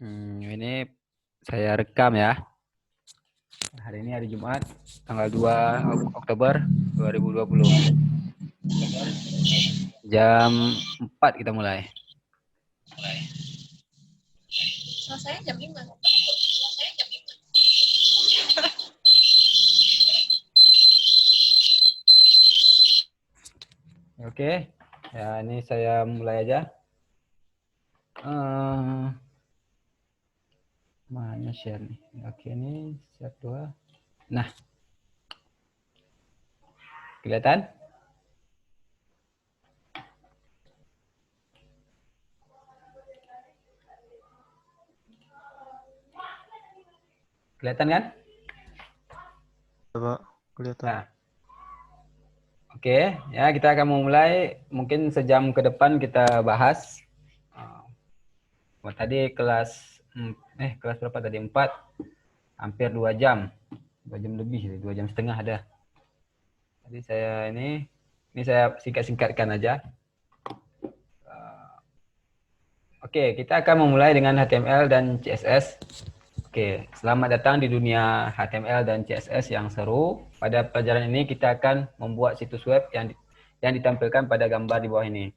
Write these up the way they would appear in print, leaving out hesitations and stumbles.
Ini saya rekam ya. Hari ini hari Jumat, tanggal 2 Oktober 2020. Jam 4 kita mulai. Selesai jam 5. Oke, ya ini saya mulai aja. Mana share nih? Oke, ini share 2. Nah, kelihatan? Kelihatan kan? Pak, kelihatan. Nah, oke, ya kita akan memulai. Mungkin sejam ke depan kita bahas. Tadi kelas kelas berapa tadi? 4, hampir 2 jam. 2 jam lebih, 2 jam setengah ada. Jadi saya ini saya singkat-singkatkan aja. Oke, kita akan memulai dengan HTML dan CSS. Oke, selamat datang di dunia HTML dan CSS yang seru. Pada pelajaran ini kita akan membuat situs web yang ditampilkan pada gambar di bawah ini.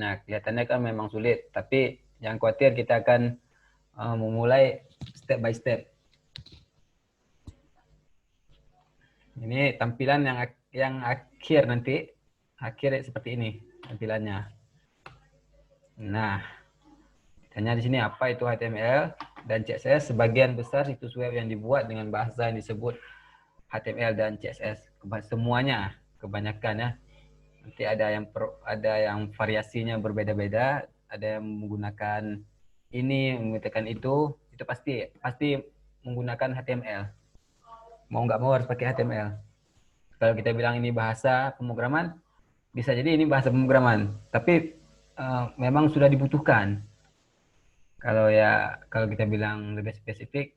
Nah, kelihatannya kan memang sulit, tapi jangan khawatir, kita akan memulai step by step. Ini tampilan yang akhir nanti, akhir seperti ini tampilannya. Nah, tanya di sini apa itu HTML dan CSS. Sebagian besar situs web yang dibuat dengan bahasa yang disebut HTML dan CSS. Semuanya, kebanyakan ya. Nanti ada yang variasinya berbeda-beda, ada yang menggunakan ini, menggunakan itu pasti menggunakan HTML. Mau nggak mau harus pakai HTML. Kalau kita bilang ini bahasa pemrograman, bisa jadi ini bahasa pemrograman, tapi memang sudah dibutuhkan. Kalau kita bilang lebih spesifik,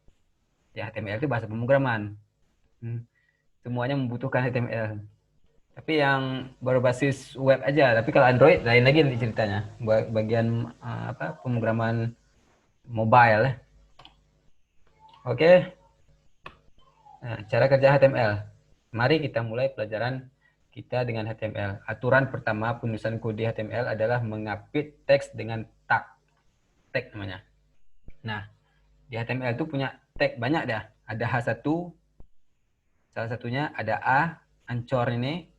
ya HTML itu bahasa pemrograman. Semuanya membutuhkan HTML. Tapi yang berbasis web aja. Tapi kalau Android lain lagi nanti ceritanya. Bagian pemrograman mobile. Oke. Nah, cara kerja HTML. Mari kita mulai pelajaran kita dengan HTML. Aturan pertama penulisan kode HTML adalah mengapit teks dengan tag. Tag namanya. Nah, di HTML itu punya tag banyak dah. Ada H1, salah satunya ada A, ancor ini.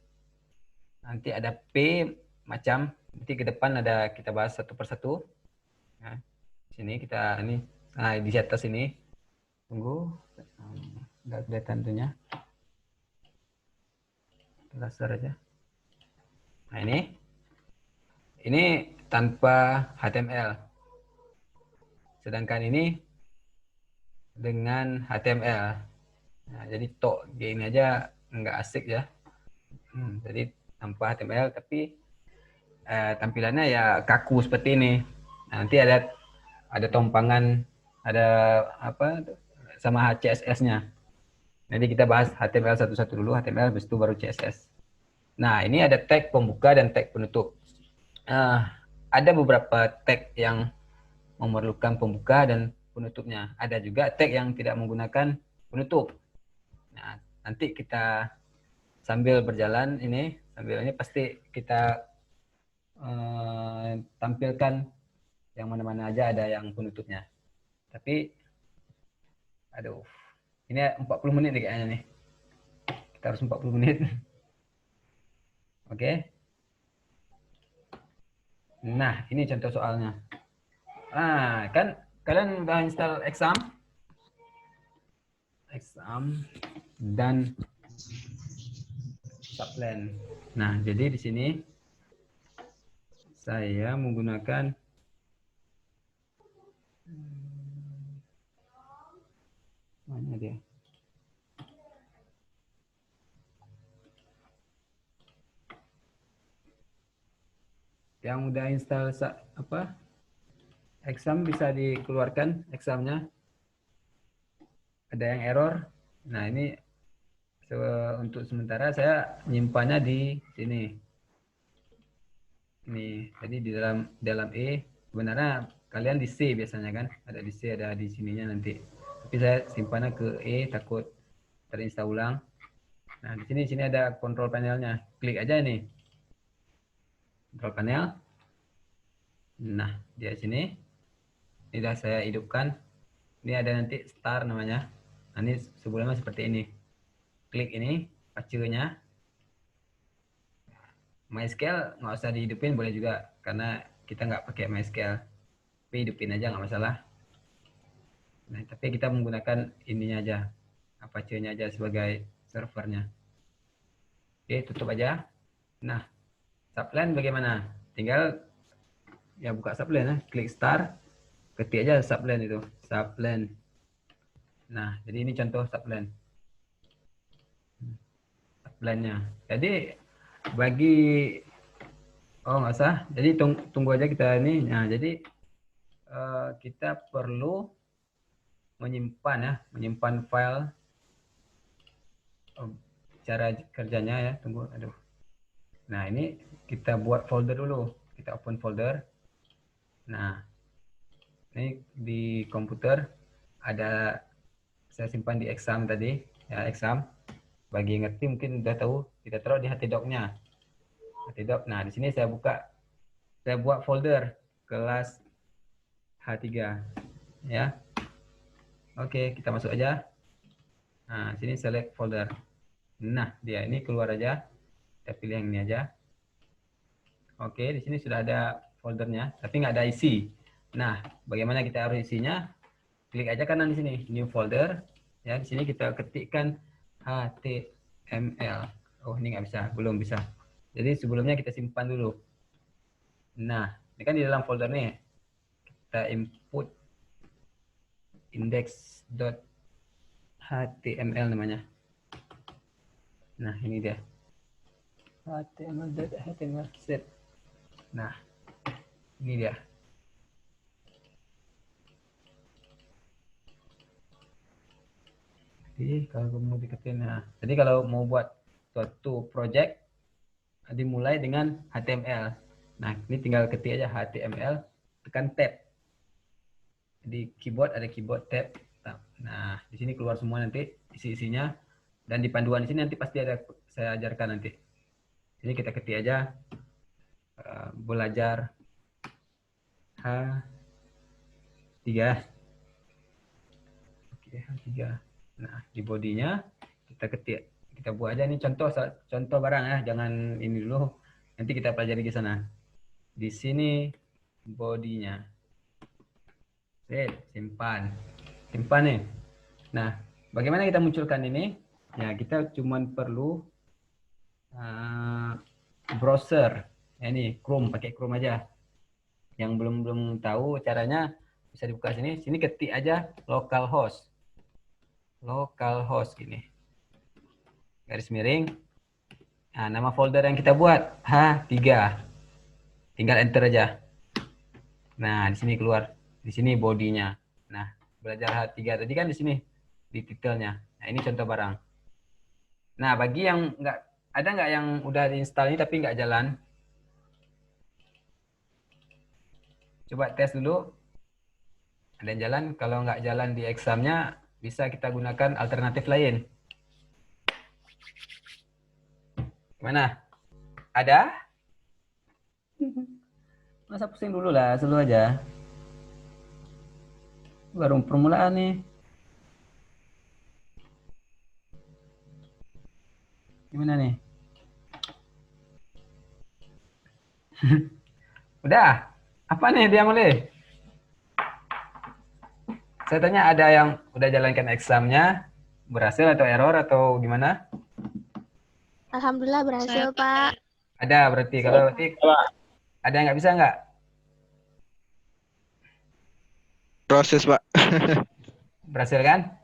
Nanti ada P macam, nanti ke depan ada kita bahas satu persatu. Nah, sini kita di atas ini. Tunggu, nggak kelihatan tentunya. Laser aja. Nah ini tanpa HTML. Sedangkan ini dengan HTML. Nah, jadi gini aja nggak asik ya. Jadi tanpa HTML tapi tampilannya ya kaku seperti ini. Nah, nanti ada tompangan, ada sama CSS-nya. Nanti kita bahas HTML satu-satu dulu, HTML habis itu baru CSS. Nah, ini ada tag pembuka dan tag penutup. Ada beberapa tag yang memerlukan pembuka dan penutupnya. Ada juga tag yang tidak menggunakan penutup. Nah, nanti kita sambil berjalan sambil ini pasti kita tampilkan yang mana-mana aja ada yang penutupnya. Tapi aduh, ini 40 menit nih kayaknya nih. Kita harus 40 menit. Oke. Nah, ini contoh soalnya. Kan kalian udah install Exam dan Sublime. Nah, jadi di sini saya menggunakan mana dia? Yang udah install Exam bisa dikeluarkan examnya. Ada yang error. Nah, ini untuk sementara saya nyimpannya di sini. Ini, jadi di dalam E. Sebenarnya kalian di C biasanya kan, ada di C, ada di sininya nanti. Tapi saya simpannya ke E, takut terinstall ulang. Nah, di sini ada control panelnya. Klik aja nih. Control panel. Nah, di sini. Ini sudah saya hidupkan. Ini ada nanti start namanya. Nah, ini sebelumnya seperti ini. Klik ini, pacunya. MySQL nggak usah dihidupin, boleh juga. Karena kita nggak pakai MySQL. Tapi hidupin aja, nggak masalah. Nah, tapi kita menggunakan ininya aja. Apache-nya aja sebagai servernya. Oke, tutup aja. Nah, subline bagaimana? Tinggal ya buka subline ya. Klik start. Ketik aja subline itu. Subline. Nah, jadi ini contoh subline. Subline-nya. Jadi bagi nggak usah. Jadi tunggu aja kita ini. Nah, jadi kita perlu menyimpan file. Cara kerjanya ya, tunggu. Aduh. Nah, ini kita buat folder dulu. Kita open folder. Nah, ini di komputer ada, saya simpan di exam tadi ya, exam. Bagi yang ngerti mungkin udah tahu, kita taruh di htdoc-nya. Htdoc. Nah, di sini saya buat folder kelas H3 ya. Oke, kita masuk aja. Nah, sini select folder. Nah, dia ini keluar aja. Kita pilih yang ini aja. Oke, di sini sudah ada foldernya, tapi nggak ada isi. Nah, bagaimana kita harus isinya? Klik aja kanan di sini, new folder. Ya, di sini kita ketikkan HTML. Oh, ini nggak bisa, belum bisa. Jadi sebelumnya kita simpan dulu. Nah, ini kan di dalam folder nih. Kita input index.html namanya. Nah, ini dia. html.html set. Nah, ini dia. Jadi kalau mau deketin, nah, jadi kalau mau buat suatu project dimulai dengan HTML. Nah, ini tinggal ketik aja HTML, tekan tab. Di keyboard ada keyboard tab. Nah, di sini keluar semua nanti isi-isinya, dan di panduan di sini nanti pasti ada, saya ajarkan nanti. Ini kita ketik aja belajar H3. Oke, H3. Nah, di bodinya kita ketik, kita buat aja ini contoh barang ya, jangan ini dulu. Nanti kita pelajari di sana. Di sini bodinya. Simpan nih. Nah, bagaimana kita munculkan ini? Ya, kita cuman perlu browser. Ya, ini Chrome, pakai Chrome aja. Yang belum tahu caranya bisa dibuka sini. Sini ketik aja localhost gini. Garis miring. Nah, nama folder yang kita buat H3. Tinggal enter aja. Nah, di sini keluar. Di sini bodinya. Nah, belajar H3 tadi kan di sini di titelnya. Nah, ini contoh barang. Nah, bagi yang ada nggak yang udah diinstal ini tapi nggak jalan? Coba tes dulu. Ada yang jalan? Kalau nggak jalan di examnya, bisa kita gunakan alternatif lain. Gimana? Ada? Masa pusing dulu lah, selalu aja. Baru permulaan nih. Gimana nih? Udah? Apa nih dia mulai? Saya tanya, ada yang udah jalankan examnya, berhasil atau error atau gimana? Alhamdulillah berhasil, Pak. Ada berarti. Kalau berarti ada yang nggak bisa nggak? Proses, Pak. Berhasil kan?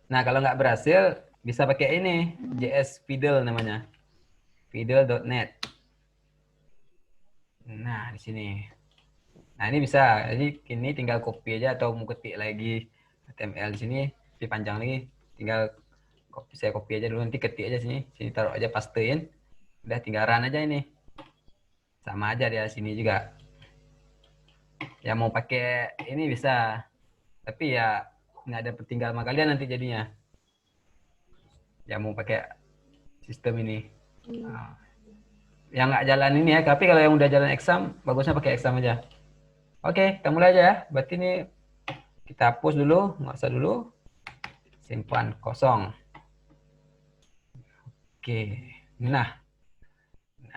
Nah, kalau nggak berhasil, bisa pakai ini, JS Fiddle namanya. Fiddle.net. Nah, di sini. Nah, ini bisa. Jadi ini tinggal copy aja atau mau ketik lagi HTML di sini, dipanjang lagi. Tinggal saya copy aja dulu, nanti ketik aja sini. Sini taruh aja, pastein. Udah tinggal run aja ini. Sama aja di sini juga. Ya mau pakai ini bisa, tapi ya nggak ada tinggal sama kalian nanti jadinya. Ya mau pakai sistem ini. Nah, yang nggak jalan ini ya, tapi kalau yang udah jalan exam, bagusnya pakai exam aja. Oke, kita mulai aja ya. Berarti ini kita hapus dulu, nggak usah dulu. Simpan kosong. Oke, nah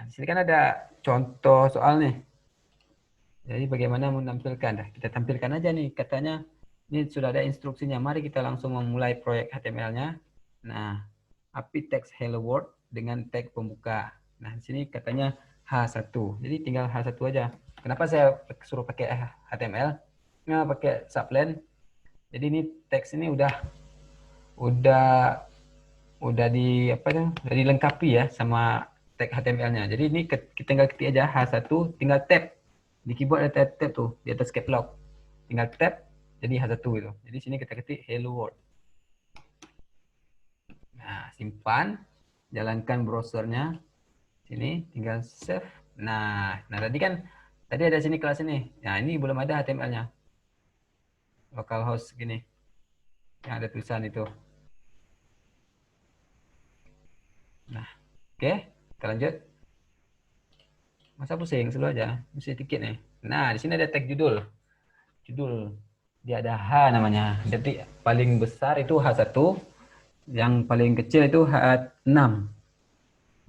di sini kan ada contoh soal nih. Jadi bagaimana menampilkan? Dah, kita tampilkan aja nih. Katanya ini sudah ada instruksinya. Mari kita langsung memulai proyek HTML-nya. Nah, api teks hello world dengan tag pembuka. Nah, di sini katanya H1. Jadi tinggal H1 aja. Kenapa saya suruh pakai HTML? Nah, pakai subline. Jadi ini teks ini udah udah di apa ya? Udah dilengkapi ya sama tag HTML-nya. Jadi ini kita tinggal ketik aja H1, tinggal tab. Di keyboard ada tab tuh di atas caps lock. Tinggal tab jadi H1 itu. Jadi sini kita ketik hello world. Nah, simpan, jalankan browsernya. Sini tinggal save. Nah tadi ada sini kelas ini. Nah, ini belum ada HTML-nya. Localhost gini. Yang ada tulisan itu. Nah, oke, kita lanjut. Masa pusing, selalu aja. Mesti dikit nih. Nah, di sini ada tag judul. Judul. Dia ada H namanya. Jadi paling besar itu H1, yang paling kecil itu H6.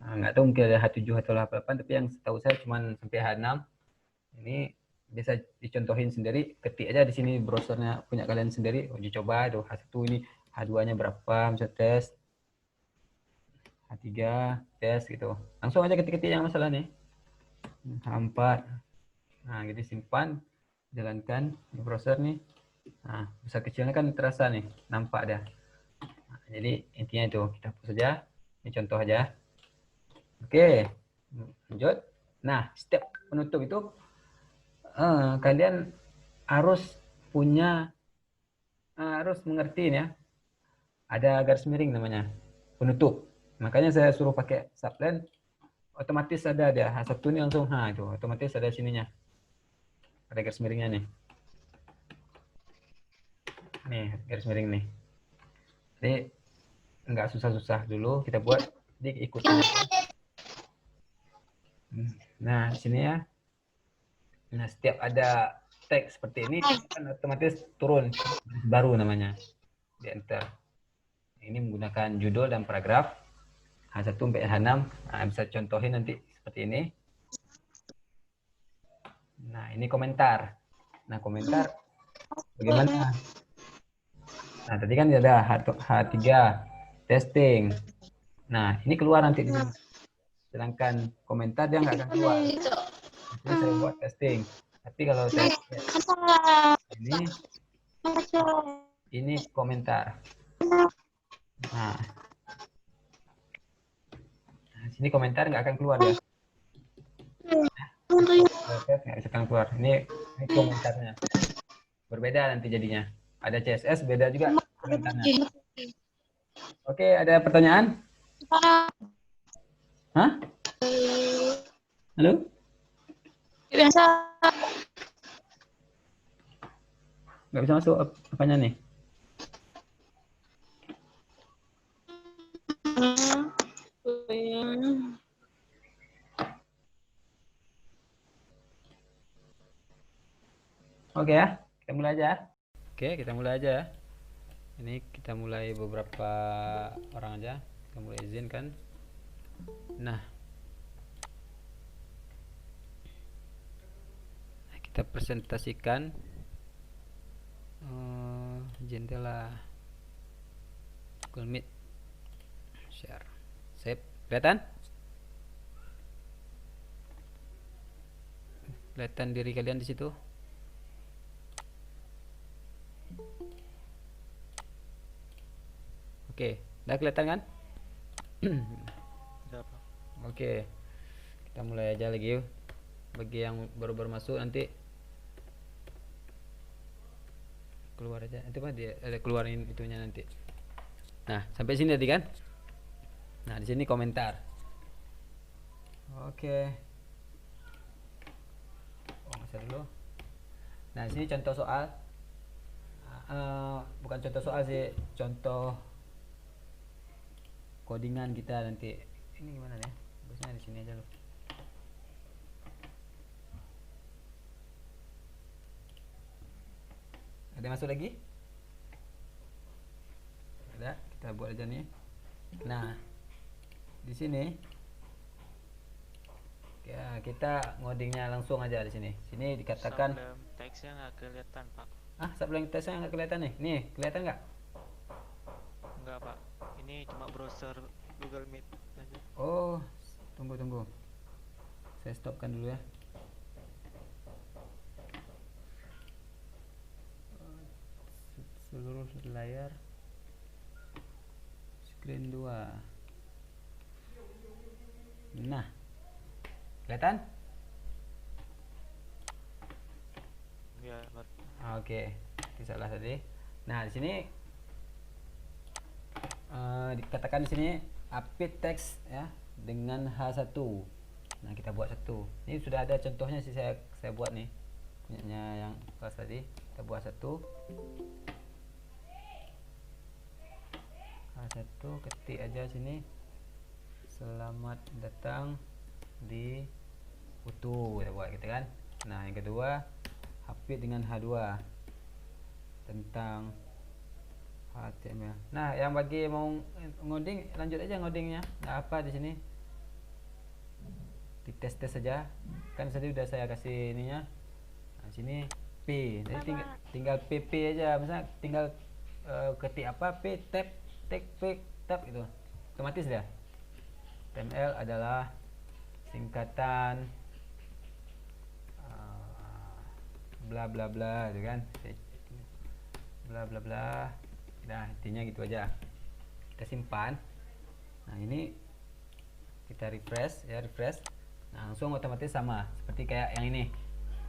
Nah, nggak tahu mungkin ada H7 atau H8, tapi yang setahu saya cuma sampai H6. Ini bisa dicontohin sendiri, ketik aja di sini browsernya punya kalian sendiri, uji coba itu H1 ini, H2-nya berapa, misalnya tes, H3 tes gitu. Langsung aja ketik-ketik yang masalah nih. H4. Nah, jadi simpan, jalankan di browser nih. Nah, besar kecilnya kan terasa nih, nampak dah. Nah, jadi intinya itu, kita hapus saja. Ini contoh aja. Oke, lanjut. Nah, step penutup itu kalian harus harus mengerti ya. Ada garis miring namanya, penutup. Makanya saya suruh pakai subline, otomatis ada H1 ini langsung itu, otomatis ada sininya. Ada garis miringnya nih. Nih, garis miring nih. Jadi nggak susah-susah dulu kita buat, jadi ikutin aja. Nah, sini ya. Nah, setiap ada teks seperti ini kan otomatis turun baru namanya. Di enter. Ini menggunakan judul dan paragraf H1 sampai H6. Nah, bisa contohin nanti seperti ini. Nah, ini komentar. Nah, komentar bagaimana? Nah, tadi kan ada H3 testing. Nah, ini keluar nanti di sini. Sedangkan komentar dia nggak akan keluar. Ini saya buat testing. Tapi kalau saya ini komentar. Nah, sini komentar nggak akan keluar ya. Nggak bisa akan keluar. Ini komentarnya. Berbeda nanti jadinya. Ada CSS, beda juga komentarnya. Oke, ada pertanyaan? Hah? Halo? Biasa. Nggak bisa masuk apanya nih? Oke ya, kita mulai aja. Oke, kita mulai aja ya. Ini kita mulai beberapa orang aja. Kita mulai izinkan. Nah, kita presentasikan jendela Google Meet. Share. Save. Kelihatan? Kelihatan diri kalian di situ? Oke, udah kelihatan kan? Oke, kita mulai aja lagi yuk. Bagi yang baru-baru masuk nanti keluar aja. Nanti apa dia ada keluarin itunya nanti. Nah, sampai sini tadi kan? Nah, di sini komentar. Oke. Oh, masih dulu. Nah, sini contoh soal. Bukan contoh soal sih, contoh codingan kita nanti. Ini gimana ya? Bagusnya di sini aja loh. Ada yang masuk lagi? Ada, kita buat aja nih. Nah, di sini ya, kita ngodingnya langsung aja di sini. Sini dikatakan Sublime teksnya nggak kelihatan pak. sublime text-nya nggak kelihatan nih. Nih, kelihatan nggak? Nggak pak, ini cuma browser Google Meet aja. Oh, tunggu. Saya stopkan dulu ya. Seluruh layar screen 2. Nah, kelihatan? Ya, Oke, itu salah tadi. Nah, di sini dikatakan di sini update text ya dengan H1. Nah, kita buat satu. Ini sudah ada contohnya sih, saya buat nih. Punyanya yang kelas tadi. Kita buat satu. H1, ketik aja sini. Selamat datang di Utuh, kita buat gitu kan. Nah, yang kedua update dengan H2 tentang HTML. Nah, yang bagi mau ngoding, lanjut aja ngodingnya. Nah, apa di sini? Dites-tes saja. Kan tadi udah saya kasih ininya. Nah, sini P. Jadi tinggal PP aja. Misalnya tinggal ketik apa P tab tab gitu. Otomatis dah. HTML adalah singkatan bla bla bla gitu kan. Bla bla bla. Nah, intinya gitu aja. Kita simpan. Nah, ini kita refresh ya, refresh. Nah, langsung otomatis sama seperti kayak yang ini.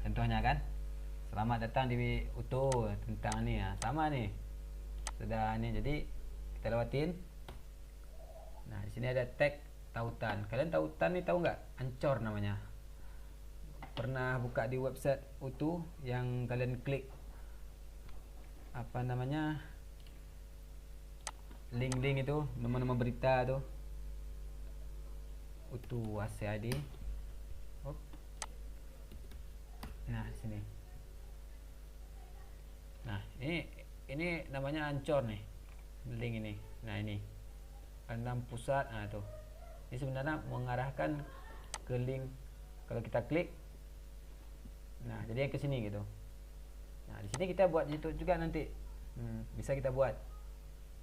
Contohnya kan. Selamat datang di Utuh tentang ini ya. Sama nih. Sudah ini, jadi kita lewatin. Nah, di sini ada tag tautan. Kalian tautan nih tahu nggak? Ancor namanya. Pernah buka di website Utuh yang kalian klik apa namanya? Link-link itu, nama-nama berita tuh. Utuh ACID. Nah, sini. Nah, ini namanya Ancor nih. Link ini. Nah, ini. 6 pusat. Nah, tuh. Ini sebenarnya mengarahkan ke link kalau kita klik. Nah, jadi ke sini gitu. Nah, di sini kita buat itu juga nanti. Bisa kita buat.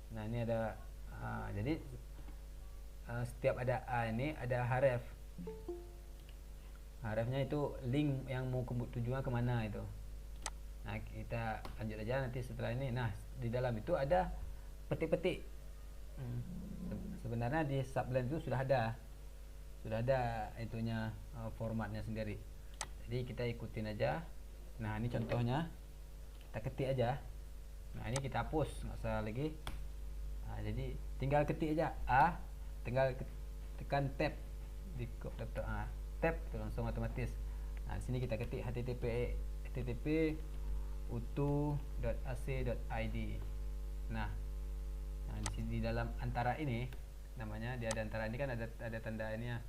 Nah, ini ada jadi setiap ada A ini ada href. Hrefnya itu link yang mau tujuan kemana itu. Nah, kita lanjut aja nanti setelah ini. Nah, di dalam itu ada petik-petik. Sebenarnya di Sublime itu sudah ada itunya, formatnya sendiri. Jadi kita ikutin aja. Nah, ini contohnya. Kita ketik aja. Nah, ini kita hapus, nggak usah lagi. Nah, jadi tinggal ketik aja A, tinggal tekan tab di tab itu langsung otomatis. Nah, di sini kita ketik http utuh.ac.id. Nah, di sini di dalam antara ini namanya dia ada antara ini kan ada tanda ini ya,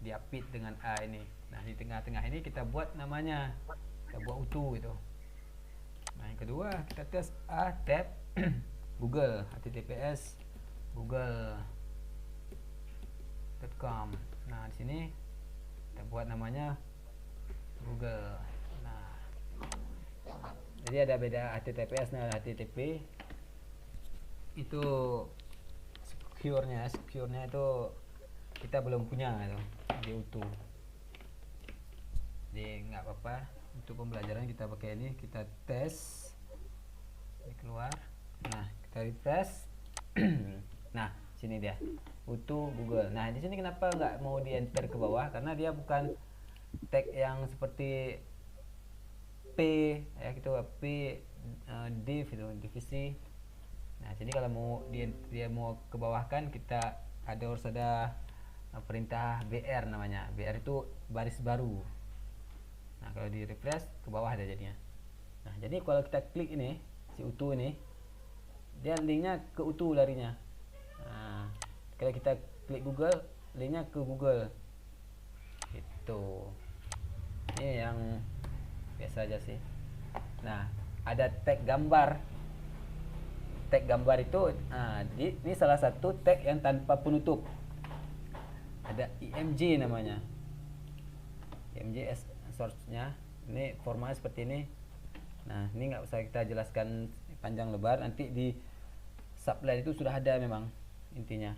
diapit dengan A ini. Nah, di tengah-tengah ini kita buat namanya, kita buat utuh itu. Nah, yang kedua kita tes A tab Google, https google.com. Nah, di sini kita buat namanya Google. Nah, jadi ada beda https. Nah, http itu secure-nya itu kita belum punya itu di utuh. Jadi nggak apa-apa, untuk pembelajaran kita pakai ini, kita tes. Ini keluar. Nah, kita refresh. Nah, sini dia utuh Google. Nah, di sini kenapa nggak mau di enter ke bawah? Karena dia bukan tag yang seperti P ya gitu, P div itu divisi. Nah, jadi kalau mau dia mau ke bawah kan kita harus ada perintah BR namanya. BR itu baris baru. Nah, kalau di refresh ke bawah ada jadinya. Nah, jadi kalau kita klik ini, si Utu ini, dia linknya ke Utu larinya. Nah, kalau kita klik Google, linknya ke Google. Itu. Ini yang biasa aja sih. Nah, ada tag gambar. Tag gambar itu, ini salah satu tag yang tanpa penutup. Ada IMG namanya. IMG source-nya. Ini formatnya seperti ini. Nah, ini nggak usah kita jelaskan panjang lebar. Nanti di subline itu sudah ada memang intinya.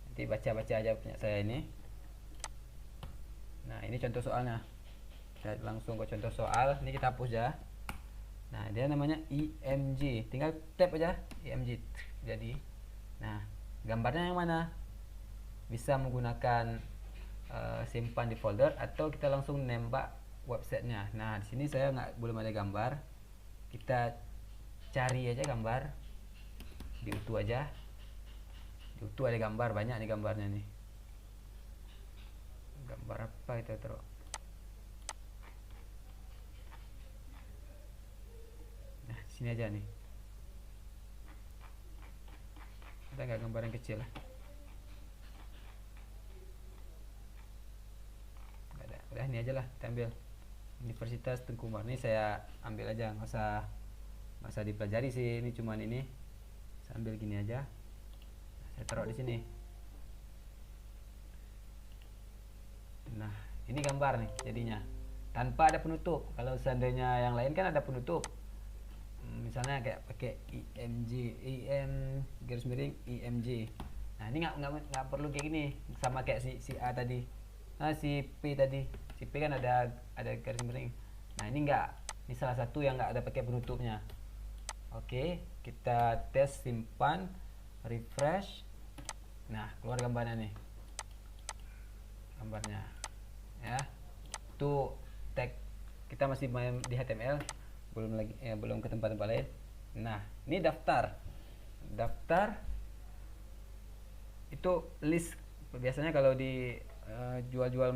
Nanti baca-baca aja punya saya ini. Nah, ini contoh soalnya. Kita langsung ke contoh soal. Ini kita hapus ya. Nah, dia namanya IMG. Tinggal tap aja IMG. Jadi, nah, gambarnya yang mana? Bisa menggunakan simpan di folder atau kita langsung nembak websitenya. Nah, di sini saya belum ada gambar. Kita cari aja gambar. Di Utu aja. Di Utu ada gambar, banyak nih gambarnya nih. Gambar apa itu terus? Nah, sini aja nih. Ada nggak gambar yang kecil? Nggak ada. Udah ini aja lah, kita ambil. Universitas Tengku Umar ini saya ambil aja, nggak usah dipelajari sih. Ini cuman ini. Saya ambil gini aja. Saya taruh di sini. Nah, ini gambar nih jadinya. Tanpa ada penutup. Kalau seandainya yang lain kan ada penutup. Misalnya kayak pakai garis miring IMG. Nah, ini nggak perlu kayak gini. Sama kayak si A tadi. Nah, si P tadi. Si P kan ada garis miring. Nah, ini enggak. Ini salah satu yang nggak ada pakai penutupnya. Oke, kita tes, simpan, refresh. Nah, keluar gambarnya nih. Gambarnya. Ya. Itu tag kita masih main di HTML, belum ke tempat-tempat lain. Nah, ini daftar. Daftar itu list. Biasanya kalau di jual-jual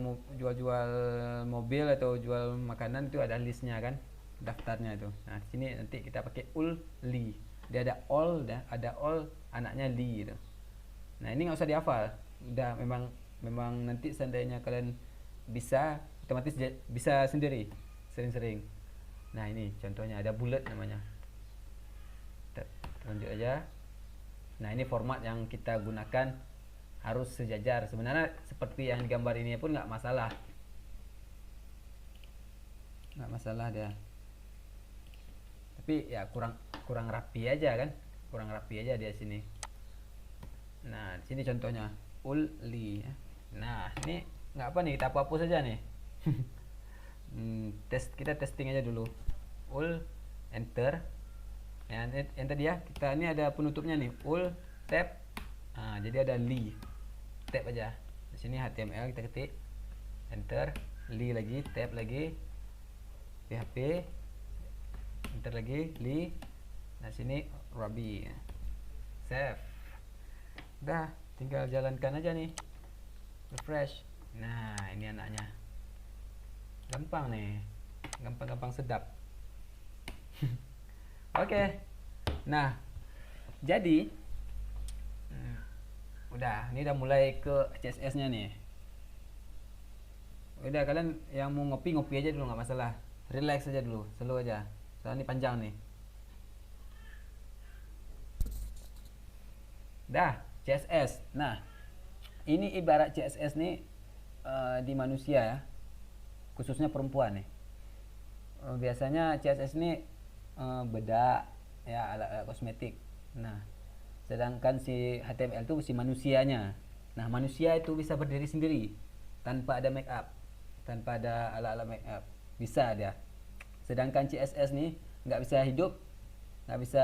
mobil atau jual makanan itu ada listnya kan, daftarnya itu. Nah, di sini nanti kita pakai li. Dia ada all anaknya li gitu. Nah, ini nggak usah dihafal. Udah memang nanti seandainya kalian bisa, otomatis bisa sendiri sering-sering. Nah, ini contohnya ada bullet namanya. Kita lanjut aja. Nah, ini format yang kita gunakan harus sejajar. Sebenarnya seperti yang digambar ini pun nggak masalah. Nggak masalah dia. Tapi ya kurang rapi aja kan. Kurang rapi aja dia sini. Nah, di sini contohnya li. Nah, ini nggak apa nih, kita hapus saja nih. Kita testing aja dulu. Enter. Ya, enter dia. Kita ini ada penutupnya nih. Tab. Nah, jadi ada li. Tab aja. Di sini HTML kita ketik. Enter. Li lagi. Tab lagi. PHP. Enter lagi. Li. Nah, sini Ruby. Save. Udah, tinggal jalankan aja nih. Refresh. Nah, ini anaknya. Gampang nih. Gampang-gampang sedap. Oke. Nah, jadi udah, ini udah mulai ke CSS-nya nih. Udah, kalian yang mau ngopi aja dulu, nggak masalah. Relax aja dulu, slow aja. Soalnya ini panjang nih. Dah, CSS. Nah, ini ibarat CSS nih di manusia ya, khususnya perempuan nih. Biasanya CSS ini bedak ya, alat kosmetik. Nah, sedangkan si HTML itu si manusianya. Nah, manusia itu bisa berdiri sendiri tanpa ada make up, tanpa ada alat-alat make up, bisa dia. Sedangkan CSS nih nggak bisa hidup, nggak bisa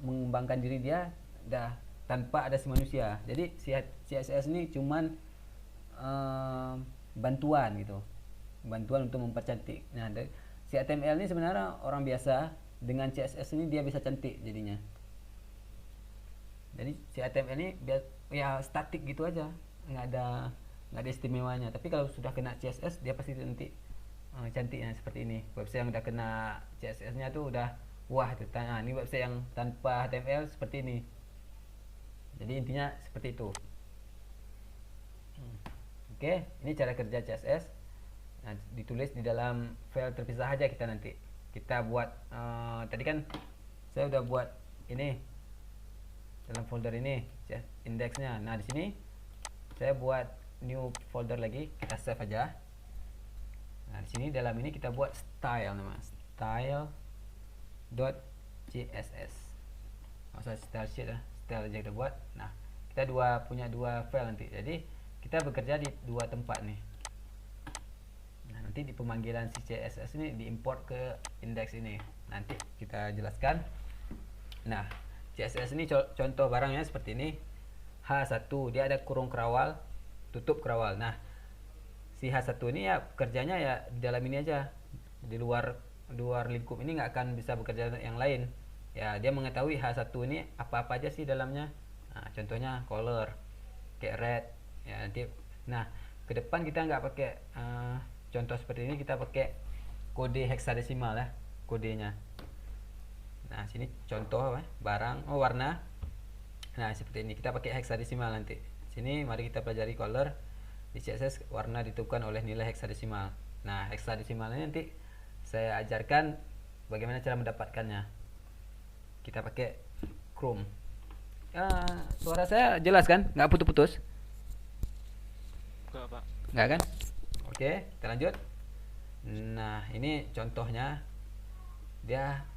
mengembangkan diri dia dah tanpa ada si manusia. Jadi si CSS ini cuman bantuan gitu, bantuan untuk mempercantik. Nah, si HTML ini sebenarnya orang biasa dengan CSS ini dia bisa cantik jadinya. Jadi si HTML ini ya statik gitu aja, nggak ada istimewanya. Tapi kalau sudah kena CSS dia pasti nanti cantiknya seperti ini. Website yang udah kena CSS-nya tuh udah wah tuh. Nah, ini website yang tanpa HTML seperti ini. Jadi intinya seperti itu. Oke, ini cara kerja CSS. Nah, ditulis di dalam file terpisah aja kita nanti. Kita buat tadi kan saya udah buat ini dalam folder ini indeksnya. Nah, di sini saya buat new folder lagi, kita save aja. Nah, di sini dalam ini kita buat style namanya, style.css. Masa style sheet lah, style aja kita buat. Nah, kita punya dua file nanti. Jadi kita bekerja di dua tempat nih. Nah, nanti di pemanggilan si CSS ini diimport ke indeks ini. Nanti kita jelaskan. Nah, CSS ini contoh barangnya seperti ini. H1 dia ada kurung kerawal, tutup kerawal. Nah, si H1 ini ya kerjanya ya di dalam ini aja. Di luar lingkup ini nggak akan bisa bekerja yang lain. Ya, dia mengetahui H1 ini apa-apa aja sih dalamnya. Nah, contohnya color kayak red ya nanti. Nah, ke depan kita nggak pakai contoh seperti ini, kita pakai kode heksadesimal ya kodenya. Nah, sini contoh barang warna. Nah, seperti ini kita pakai heksadesimal nanti. Sini mari kita pelajari color. Di CSS warna ditentukan oleh nilai heksadesimal. Nah, heksadesimal ini nanti saya ajarkan bagaimana cara mendapatkannya. Kita pakai Chrome. Suara saya jelas kan? Nggak putus-putus? Enggak, Pak. Nggak kan? Oke, kita lanjut. Nah, ini contohnya. Dia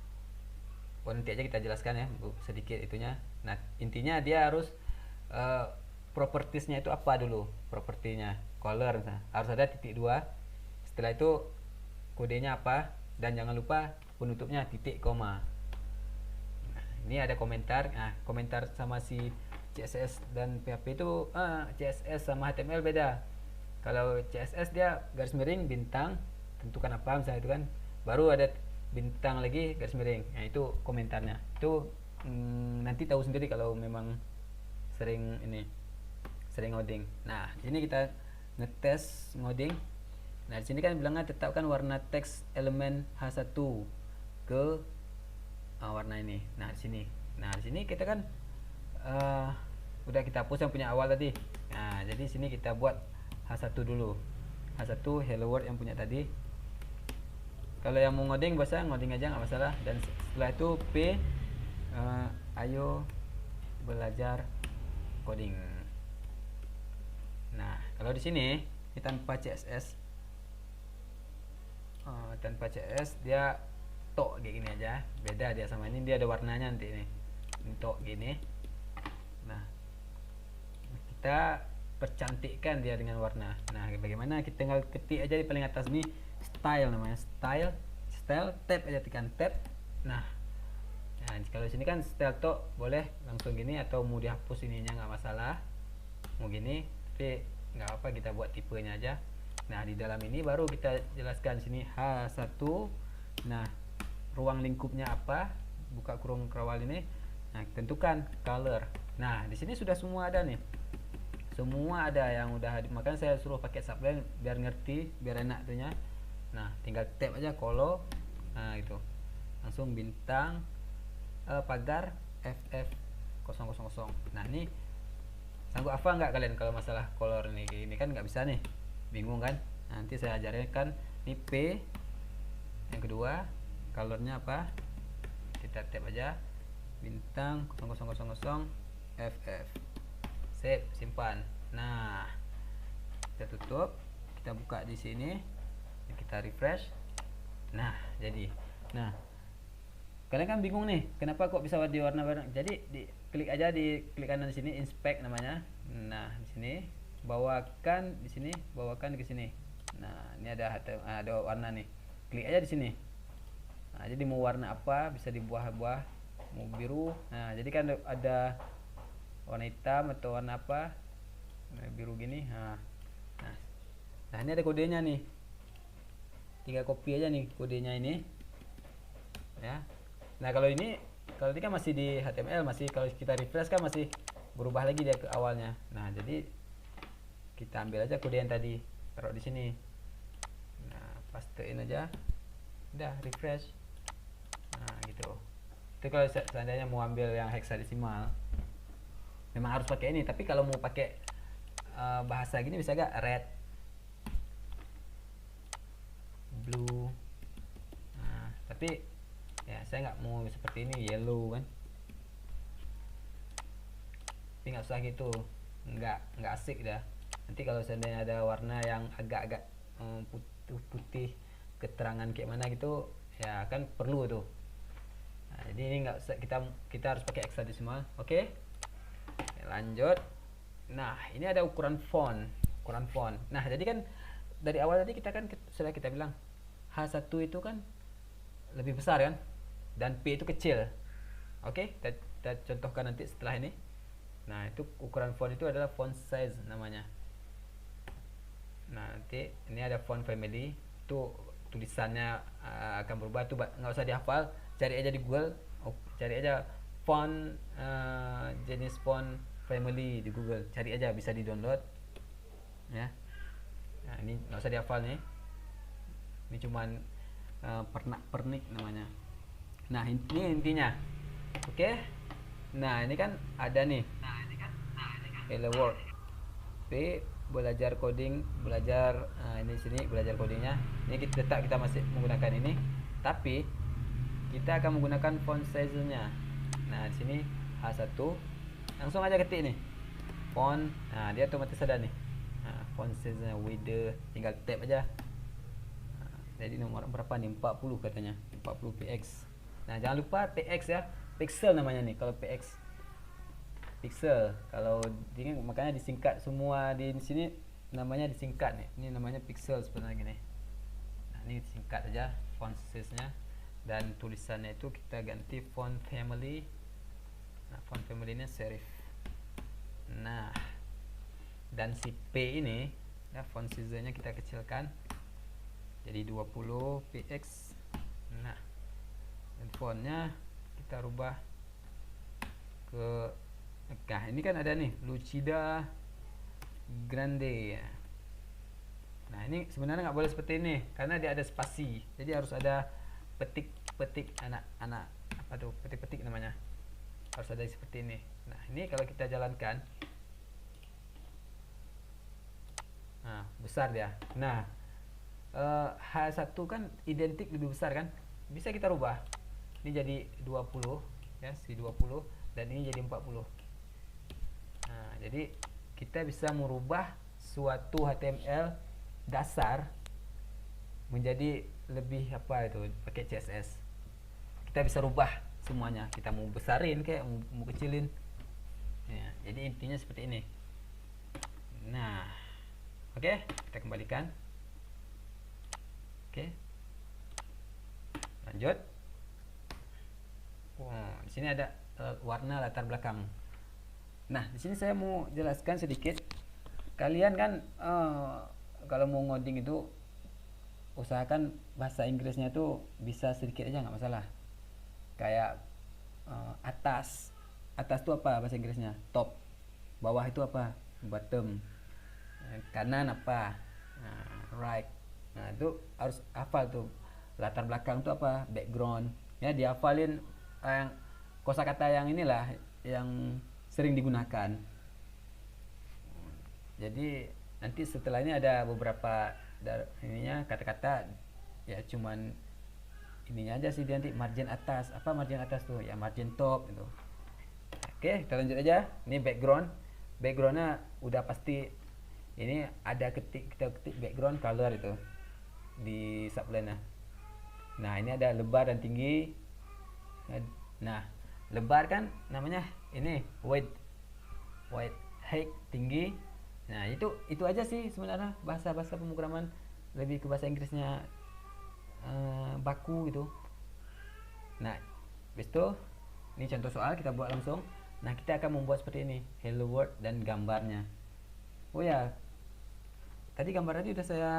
nanti aja kita jelaskan ya sedikit itunya. Nah, intinya dia harus propertiesnya itu apa dulu? Propertinya color misalnya. Harus ada titik 2. Setelah itu kodenya apa, dan jangan lupa penutupnya titik koma. Nah, ini ada komentar. Nah, komentar sama si CSS dan PHP itu CSS sama HTML beda. Kalau CSS dia garis miring bintang tentukan apa misalnya itu kan, baru ada bintang lagi garis miring. Nah, itu komentarnya. Itu nanti tahu sendiri kalau memang sering ngoding. Nah, di sini kita ngetes ngoding. Nah, di sini kan bilangnya tetapkan warna teks elemen H1 ke warna ini. Nah, di sini. Nah, di sini kita kan udah kita hapus yang punya awal tadi. Nah, jadi sini kita buat H1 dulu. H1 hello world yang punya tadi. Kalau yang mau ngoding bisa ngoding aja nggak masalah. Dan setelah itu P ayo belajar coding. Nah, kalau di sini ini tanpa CSS, dia tok kayak gini aja. Beda dia sama ini, dia ada warnanya nanti ini tok gini. Nah, kita percantikkan dia dengan warna. Nah, bagaimana? Kita tinggal ketik aja di paling atas nih style namanya, style tab aja, tekan tab. Nah, kalau di sini kan style tok boleh langsung gini atau mau dihapus ininya nggak masalah. Mau gini, tapi nggak apa, kita buat tipenya aja. Nah, di dalam ini baru kita jelaskan sini H1. Nah, ruang lingkupnya apa? Buka kurung kerawal ini. Nah, tentukan color. Nah, di sini sudah semua ada nih. Semua ada yang udah, makanya saya suruh pakai subline biar ngerti, biar enak tuhnya. Nah, tinggal tab aja color. Nah, itu. Langsung bintang pagar FF000. Nah, ini sanggup apa nggak kalian kalau masalah color ini kan nggak bisa nih, bingung kan? Nanti saya ajarkan ini P yang kedua, colornya apa, kita tab aja bintang 0000 FF, save, simpan. Nah, kita tutup, kita buka di sini, kita refresh. Nah, jadi kalian kan bingung nih, kenapa kok bisa di warna-warna? Jadi klik aja di klik kanan di sini, inspect namanya. Nah, di sini bawakan ke sini. Nah, ini ada warna nih. Klik aja di sini. Nah, jadi mau warna apa, bisa di buah-buah, mau biru. Nah, jadi kan ada warna hitam atau warna apa, biru gini. Nah, ini ada kodenya nih. Tinggal copy aja nih kodenya ini. Ya. Nah, kalau ini kan masih di HTML, masih kalau kita refresh kan masih berubah lagi dia ke awalnya. Nah, jadi kita ambil aja kode yang tadi, taruh di sini. Nah, pastein aja, udah refresh. Nah gitu. Itu kalau seandainya mau ambil yang heksadesimal, memang harus pakai ini. Tapi kalau mau pakai bahasa gini bisa gak red, blue. Nah, tapi ya saya nggak mau seperti ini, yellow kan. Tapi nggak usah gitu, nggak asik dah. Nanti kalau seandainya ada warna yang agak-agak putih keterangan kayak mana gitu, ya kan perlu tuh. Nah, jadi ini nggak usah, kita harus pakai heksadesimal. Oke, lanjut. Nah, ini ada ukuran font. Nah, jadi kan dari awal tadi kita kan sudah kita bilang H1 itu kan lebih besar kan, dan P itu kecil. Oke, kita contohkan nanti setelah ini. Nah, itu ukuran font itu adalah font size namanya. Nah, nanti ini ada font family, itu tulisannya akan berubah tuh, nggak usah dihafal, cari aja di Google, cari aja font jenis font family di Google, cari aja, bisa di download ya. Nah, ini nggak usah dihafal nih, ini cuman pernak-pernik namanya. Nah, ini intinya. Oke. Nah, ini kan ada nih Hello World, P belajar coding, ini sini belajar codingnya. Ini kita masih menggunakan ini, tapi kita akan menggunakan font size-nya. Nah, di sini H1, langsung aja ketik nih font. Nah, dia otomatis ada nih. Nah, font size-nya width, tinggal tab aja. Nah, jadi nomor berapa nih? 40 katanya, 40 px. Nah, jangan lupa px ya, pixel namanya nih kalau px. Pixel kalau ini makanya disingkat semua di sini, namanya disingkat nih. Ini namanya pixel sebenarnya gini. Nah, ini disingkat aja font size-nya, dan tulisannya itu kita ganti font family. Nah, font family-nya serif. Nah, dan si P ini ya, font size-nya kita kecilkan jadi 20 px. Nah, dan fontnya kita rubah ke, nah ini kan ada nih Lucida Grande. Nah, ini sebenarnya nggak boleh seperti ini karena dia ada spasi, jadi harus ada petik anak-anak apa tuh, petik-petik namanya, harus ada seperti ini. Nah, ini kalau kita jalankan, nah besar dia. Nah, H1 kan identik lebih besar kan, bisa kita rubah ini jadi 20 ya, si 20, dan ini jadi 40. Nah, jadi kita bisa merubah suatu HTML dasar menjadi lebih apa itu, pakai CSS. Kita bisa rubah semuanya, kita mau besarin kayak mau kecilin ya, jadi intinya seperti ini. Nah, oke, kita kembalikan. Oke, lanjut. Di sini ada warna latar belakang. Nah, di sini saya mau jelaskan sedikit. Kalian kan kalau mau ngoding itu usahakan bahasa Inggrisnya tuh bisa sedikit aja, nggak masalah. Kayak atas tuh apa bahasa Inggrisnya? Top. Bawah itu apa? Bottom. Kanan apa? Right. Nah, itu harus hafal tuh. Latar belakang tuh apa? Background. Ya, dihafalin yang kosakata yang inilah yang sering digunakan. Jadi nanti setelah ini ada beberapa ininya kata-kata ya, cuman ininya aja sih, nanti margin atas. Apa margin atas tuh? Ya margin top gitu. Oke, kita lanjut aja. Ini backgroundnya udah pasti ini ada, kita ketik background color itu di subline-nya. Nah, ini ada lebar dan tinggi. Nah, lebar kan namanya ini width, height tinggi. Nah, itu aja sih sebenarnya. Bahasa pemrograman lebih ke bahasa Inggrisnya baku gitu. Nah, habis itu ini contoh soal kita buat langsung. Nah, kita akan membuat seperti ini, hello world dan gambarnya. Oh ya, tadi gambar tadi udah saya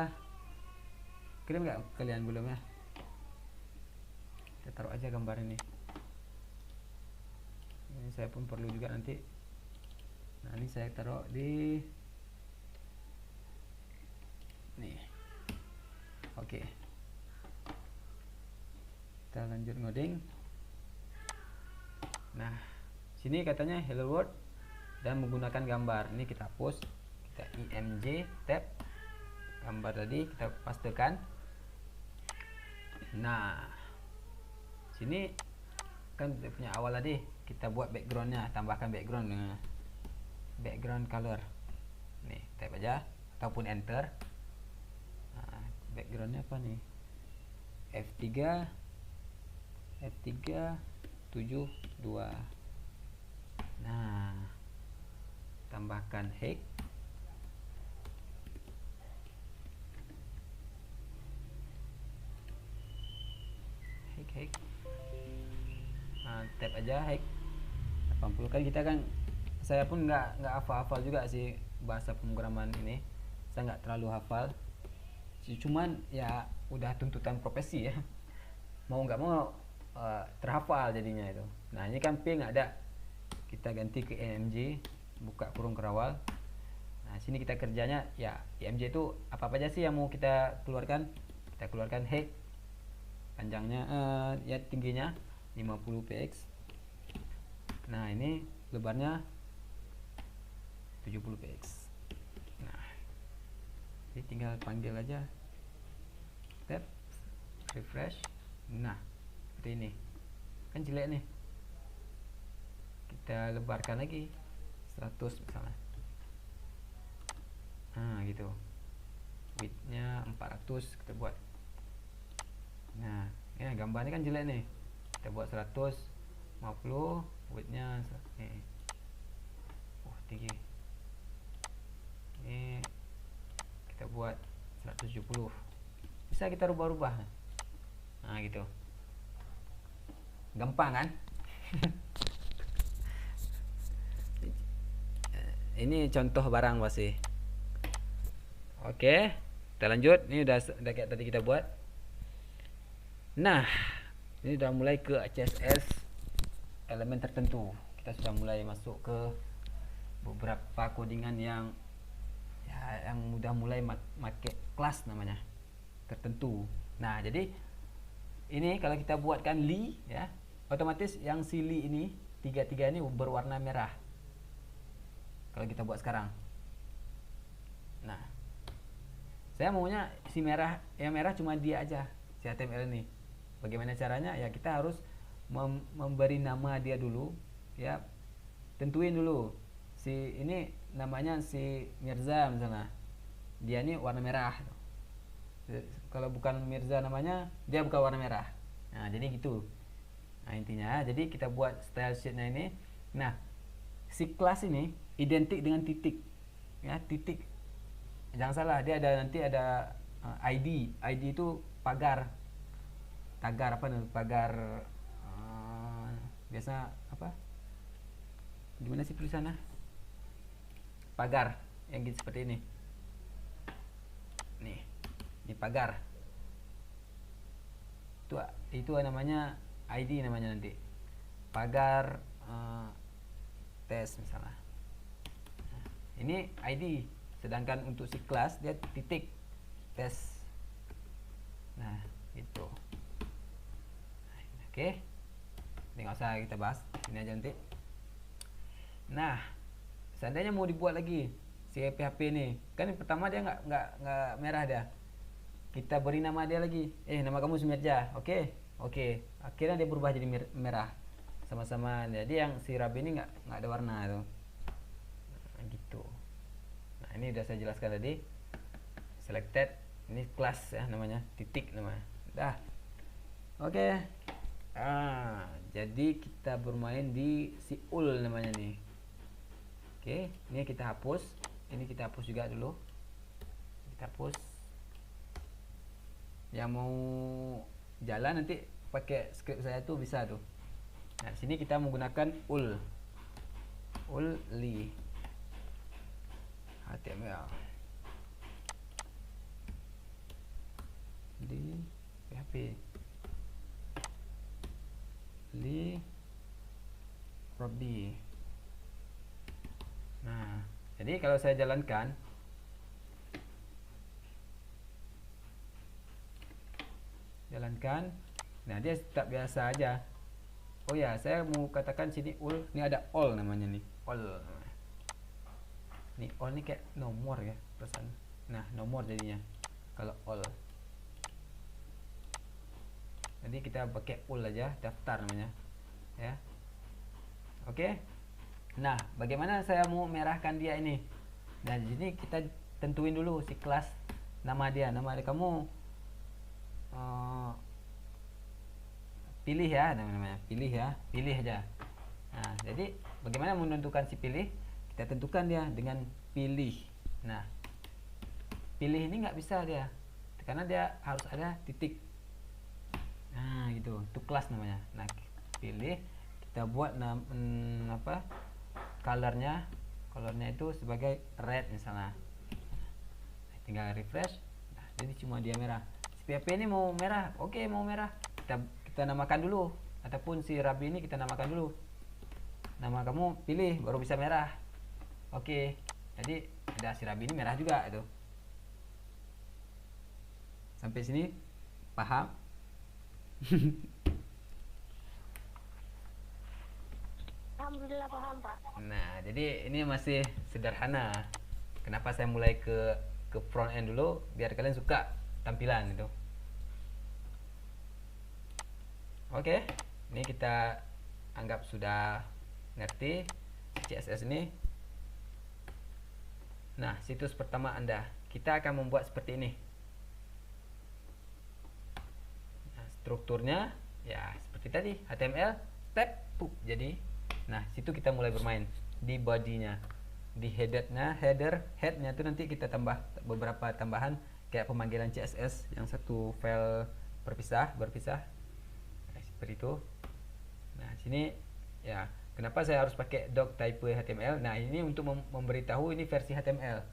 kirim nggak kalian belum ya? Kita taruh aja gambar ini. Ini saya pun perlu juga nanti. Nah, ini saya taruh di nih. Oke. Kita lanjut ngoding. Nah, sini katanya hello world dan menggunakan gambar. Ini kita hapus. Kita img tab gambar tadi kita pastekan. Nah, sini kan punya awal tadi kita buat backgroundnya, tambahkan background dengan background color. Nih, tab aja ataupun enter. Nah, backgroundnya apa nih? F3 72. Nah, tambahkan height. Nah, tab aja height 80 kan. Kita kan, saya pun nggak hafal juga sih bahasa pemrograman ini, saya nggak terlalu hafal, cuman ya udah tuntutan profesi ya, mau nggak mau terhafal jadinya itu. Nah, ini kan P nggak ada, kita ganti ke img, buka kurung kerawal. Nah, sini kita kerjanya ya img itu apa aja sih yang mau kita keluarkan. Kita keluarkan height, panjangnya ya tingginya 50 px. Nah, ini lebarnya 70 px. Nah, jadi tinggal panggil aja, tab, refresh. Nah, seperti ini kan jelek nih, kita lebarkan lagi 100 misalnya. Nah, gitu, widthnya 400 kita buat. Nah, ya gambarnya kan jelek nih, kita buat 150, widthnya nih. Tinggi ini kita buat 170, bisa kita rubah-rubah. Nah, gitu, gampang kan? Ini contoh barang pasti. Oke, kita lanjut. Ini udah kayak tadi kita buat. Nah, ini udah mulai ke CSS elemen tertentu. Kita sudah mulai masuk ke beberapa codingan yang ya, yang udah mulai make kelas namanya tertentu. Nah, jadi ini kalau kita buatkan li ya, otomatis yang si li ini tiga ini berwarna merah kalau kita buat sekarang. Nah, saya maunya si merah, yang merah cuma dia aja, si HTML ini. Bagaimana caranya? Ya kita harus memberi nama dia dulu ya, tentuin dulu si ini namanya si Mirza misalnya, dia ini warna merah. Kalau bukan Mirza namanya, dia bukan warna merah. Nah, jadi gitu. Nah, intinya jadi kita buat style sheetnya ini. Nah, si kelas ini identik dengan titik ya, titik, jangan salah, dia ada nanti ada ID itu pagar, tagar apa nih, pagar biasa apa, gimana sih tulisannya, pagar yang gitu seperti ini nih, ini pagar itu namanya ID, namanya nanti pagar tes misalnya. Nah, ini ID, sedangkan untuk si kelas dia titik tes. Nah, itu. Oke, ini nggak usah kita bahas, ini aja nanti. Nah, seandainya mau dibuat lagi si PHP ini, kan yang pertama dia nggak merah dia, kita beri nama dia lagi, nama kamu Sumirja, oke, akhirnya dia berubah jadi merah sama-sama. Jadi yang si Rabi ini nggak ada warna tuh. Nah, gitu. Nah, ini udah saya jelaskan tadi, selected, ini kelas ya namanya, titik namanya. Dah, oke. Jadi kita bermain di si ul namanya nih. Oke, ini kita hapus. Ini kita hapus juga dulu. Kita hapus. Yang mau jalan nanti pakai script saya tuh bisa tuh. Nah, sini kita menggunakan ul li HTML di PHP li Robi. Nah, jadi kalau saya jalankan, Nah, dia tak biasa aja. Oh ya, saya mau katakan sini all, ini ada all namanya nih, all. Nih all nih kayak nomor ya perasaan. Nah, nomor jadinya kalau all. Jadi kita pakai all aja, daftar namanya. Ya. Oke. Nah, bagaimana saya mau merahkan dia ini? Nah, di sini kita tentuin dulu si kelas nama dia. Nama dia kamu pilih ya namanya. Pilih ya, pilih aja. Nah, jadi bagaimana menentukan si pilih? Kita tentukan dia dengan pilih. Nah, pilih ini nggak bisa dia karena dia harus ada titik. Nah, gitu. Itu kelas namanya. Nah, pilih kita buat colornya itu sebagai red misalnya. Tinggal refresh. Nah, jadi cuma dia merah. Si PHP ini mau merah. Oke, mau merah. Kita namakan dulu, ataupun si Rabi ini kita namakan dulu. Nama kamu pilih baru bisa merah. Oke. Jadi ada si Rabi ini merah juga itu. Sampai sini paham? Alhamdulillah paham, Pak. Nah, jadi ini masih sederhana. Kenapa saya mulai ke front end dulu biar kalian suka tampilan itu. Oke, ini kita anggap sudah ngerti CSS ini. Nah, situs pertama Anda, kita akan membuat seperti ini. Nah, strukturnya ya seperti tadi, HTML, tab, jadi. Nah, situ kita mulai bermain di body-nya, di headnya itu nanti kita tambah beberapa tambahan kayak pemanggilan CSS yang satu file berpisah. Nah, seperti itu. Nah, sini ya, kenapa saya harus pakai doc type HTML? Nah, ini untuk memberitahu ini versi HTML.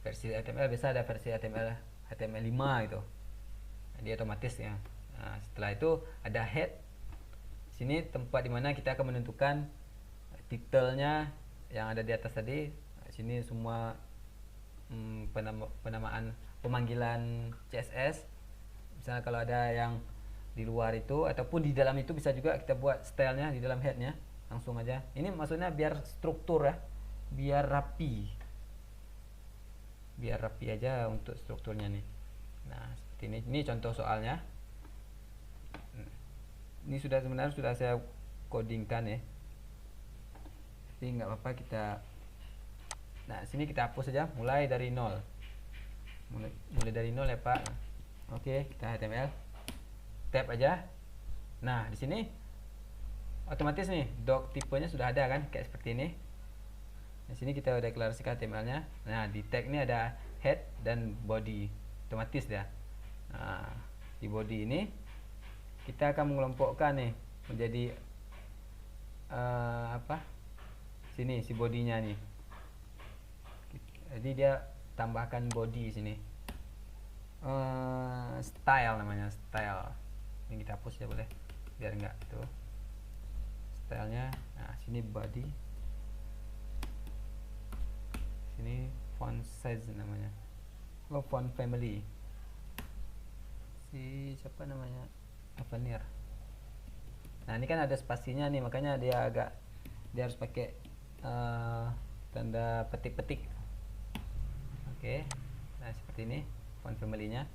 Versi HTML biasa ada versi HTML5 itu. Nah, dia otomatis ya. Nah, setelah itu ada head. Sini tempat dimana kita akan menentukan titelnya yang ada di atas tadi. Nah, sini semua penamaan pemanggilan CSS. Misalnya kalau ada yang di luar itu ataupun di dalam itu bisa juga kita buat stylenya di dalam headnya langsung aja. Ini maksudnya biar struktur ya, biar rapi aja untuk strukturnya nih. Nah, seperti ini contoh soalnya. Ini sebenarnya sudah saya codingkan ya, tapi nggak apa-apa kita. Nah, sini kita hapus saja, mulai dari nol ya Pak. Oke, kita HTML tab aja. Nah, di sini otomatis nih doc tipenya sudah ada kan, kayak seperti ini. Di sini kita udah deklarasikan HTML-nya. Nah, di tag ini ada head dan body, otomatis ya. Nah, di body ini kita akan mengelompokkan nih menjadi sini si bodinya nih. Jadi dia tambahkan body sini. Style namanya, style. Ini kita hapus ya boleh, biar enggak tuh stylenya. Nah, sini body, sini font size namanya, font family. Si siapa namanya, Avenir. Nah, ini kan ada spasinya nih, makanya dia harus pakai tanda petik-petik. Oke. Nah, seperti ini font family-nya.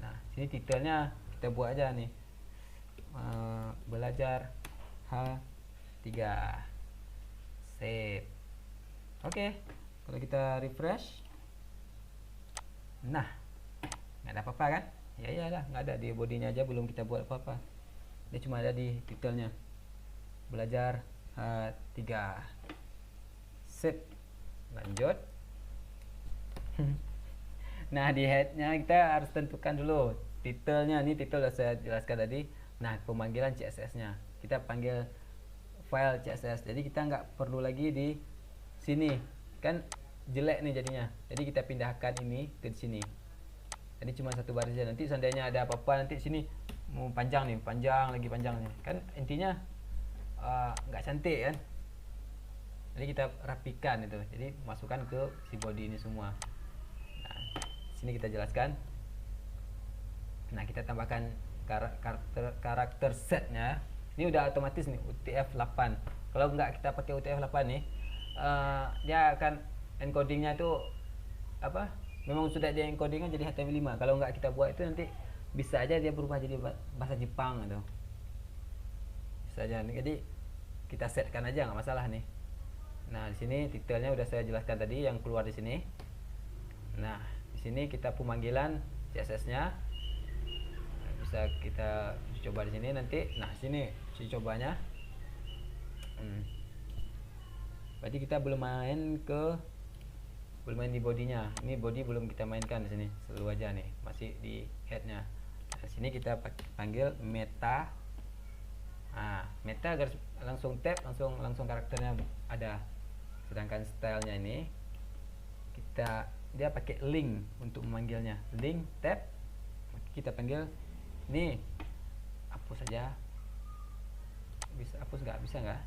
Nah, sini titelnya kita buat aja nih, belajar H3. Save. Oke. Kalau kita refresh, nah, nggak ada apa-apa kan? Ya iyalah, nggak ada di bodinya aja, belum kita buat apa-apa. Dia cuma ada di titelnya, belajar H3. Save. Lanjut. Nah, di headnya kita harus tentukan dulu titelnya. Ini titel sudah saya jelaskan tadi. Nah, pemanggilan CSS-nya kita panggil file CSS. Jadi kita nggak perlu lagi di sini, kan jelek nih jadinya. Jadi kita pindahkan ini ke sini. Jadi cuma satu baris saja. Nanti seandainya ada apa-apa nanti sini mau panjang nih, panjang nih. Kan intinya nggak cantik kan. Jadi kita rapikan itu. Jadi masukkan ke si body ini semua. Nah, sini kita jelaskan Nah, kita tambahkan karakter setnya. Ini udah otomatis nih UTF-8. Kalau nggak kita pakai UTF-8 nih, dia akan encodingnya itu apa? Memang sudah dia encodingnya jadi HTML5. Kalau nggak kita buat itu nanti bisa aja dia berubah jadi bahasa Jepang gitu. Bisa aja. Jadi kita setkan aja, nggak masalah nih. Nah, di sini detailnya udah saya jelaskan tadi yang keluar di sini. Nah, di sini kita pemanggilan CSS-nya. Bisa kita coba di sini nanti. Nah, sini uji cobanya. Berarti kita belum main di bodinya. Ini body belum kita mainkan di sini. Selalu aja nih, masih di headnya. Nah, sini kita panggil meta. Nah, meta garis langsung tab, langsung karakternya ada. Sedangkan stylenya ini dia pakai link untuk memanggilnya. Link tab kita panggil nih, hapus saja. Bisa hapus nggak? Bisa nggak?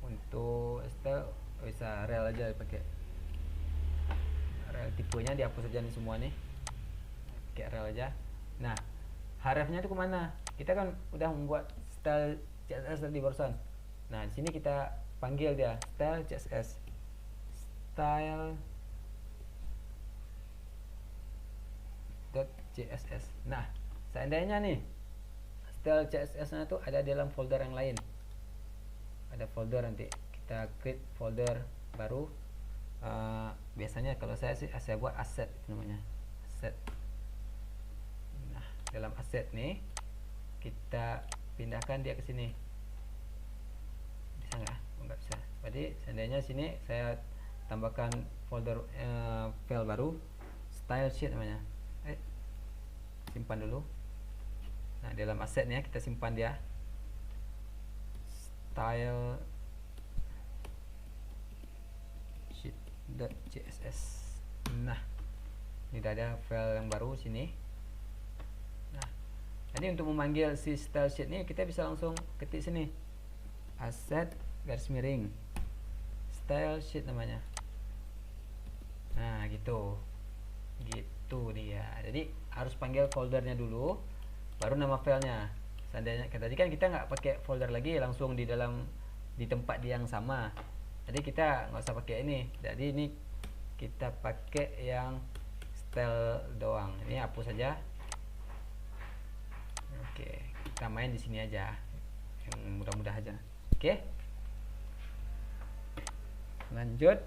Untuk style bisa rel aja pakai rel, tipenya dihapus aja nih semua nih, pakai rel aja. Nah, hrefnya itu kemana? Kita kan udah membuat style CSS di barusan. Nah, di sini kita panggil dia style CSS, style.css. Nah, seandainya nih style CSS-nya itu ada dalam folder yang lain, ada folder, nanti kita create folder baru. Biasanya kalau saya buat asset namanya, asset. Nah, dalam asset nih kita pindahkan dia ke sini. Bisa nggak? Nggak bisa. Jadi seandainya sini saya tambahkan folder file baru, style sheet namanya. Simpan dulu. Nah, dalam asetnya kita simpan dia style sheet.css. Nah, ini udah ada file yang baru sini. Nah, jadi untuk memanggil si style sheet ini kita bisa langsung ketik sini, asset garis miring style sheet namanya. Nah, gitu dia. Jadi harus panggil foldernya dulu, baru nama filenya. Seandainya tadi kan kita nggak pakai folder lagi, langsung di tempat yang sama. Jadi kita nggak usah pakai ini. Jadi ini kita pakai yang style doang. Ini hapus saja. Oke, kita main di sini aja, yang mudah-mudah aja. Oke, lanjut.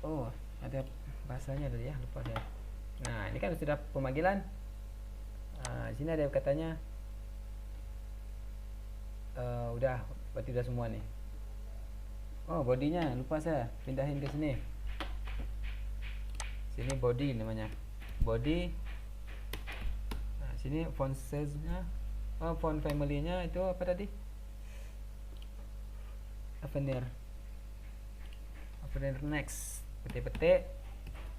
Oh, ada bahasanya tadi ya, lupa saya. Nah, ini kan sudah pemanggilan. Di sini ada katanya udah, berarti udah semua nih. Oh, bodinya lupa saya pindahin ke sini. Sini body namanya, body. Nah, sini font size-nya, font family-nya itu apa tadi? Avenir next, petik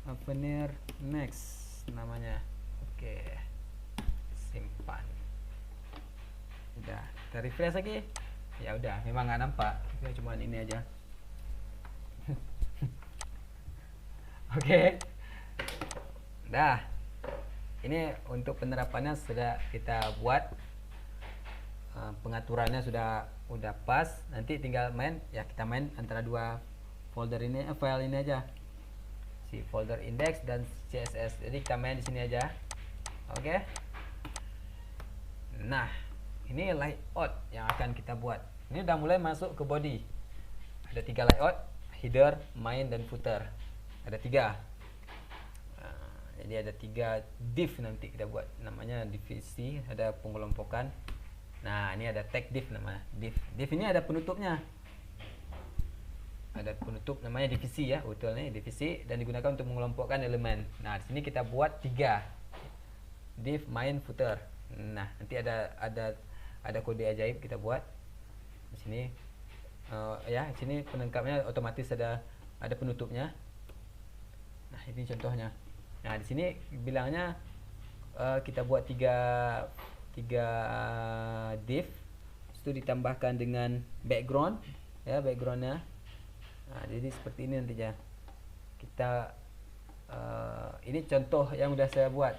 Avenir next namanya. Oke, simpan. Udah, kita refresh lagi. Ya udah, memang nggak nampak, ya cuman ini aja. Oke, dah. Ini untuk penerapannya sudah kita buat, pengaturannya udah pas. Nanti tinggal main, ya kita main antara dua folder ini, file ini aja, si folder index dan CSS. Jadi kita main di sini aja. Oke. Nah, ini layout yang akan kita buat. Ini udah mulai masuk ke body. Ada 3 layout, header, main, dan footer. Ada 3. Jadi ada 3 div nanti kita buat. Namanya divisi, ada pengelompokan. Nah, ini ada tag div namanya. Div ini ada penutupnya. Ada penutup namanya divisi ya, betulnya divisi, dan digunakan untuk mengelompokkan elemen. Nah, di sini kita buat 3 div, main, footer. Nah, nanti ada kode ajaib kita buat di sini. Ya, di sini penengkapnya otomatis ada penutupnya. Nah, ini contohnya. Nah, di sini bilangnya kita buat 3 div, itu ditambahkan dengan background ya, backgroundnya. Nah, jadi seperti ini nantinya. Kita ini contoh yang udah saya buat.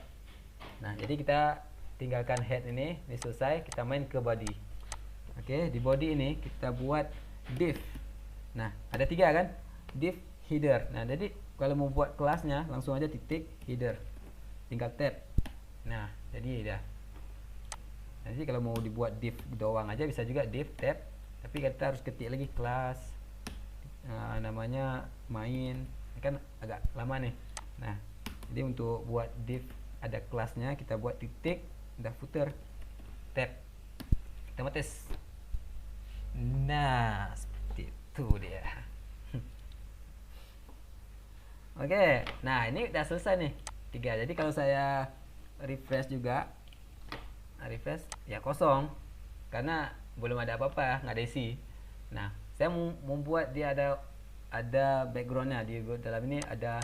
Nah, jadi kita tinggalkan head ini selesai, kita main ke body. Oke, di body ini kita buat div. Nah, ada 3 kan? Div, header. Nah, jadi kalau mau buat kelasnya langsung aja titik header. Tinggal tab. Nah, jadi dah. Nanti kalau mau dibuat div doang aja bisa juga div tab, tapi kita harus ketik lagi kelas. Namanya main. Kan agak lama nih. Nah, jadi untuk buat div ada kelasnya, kita buat titik, udah footer, tab, otomatis. Nah, seperti itu dia. Oke, nah ini udah selesai nih 3. Jadi kalau saya refresh juga, refresh ya kosong karena belum ada apa-apa, nggak ada isi. Nah, saya mau membuat dia ada backgroundnya, di dalam ini ada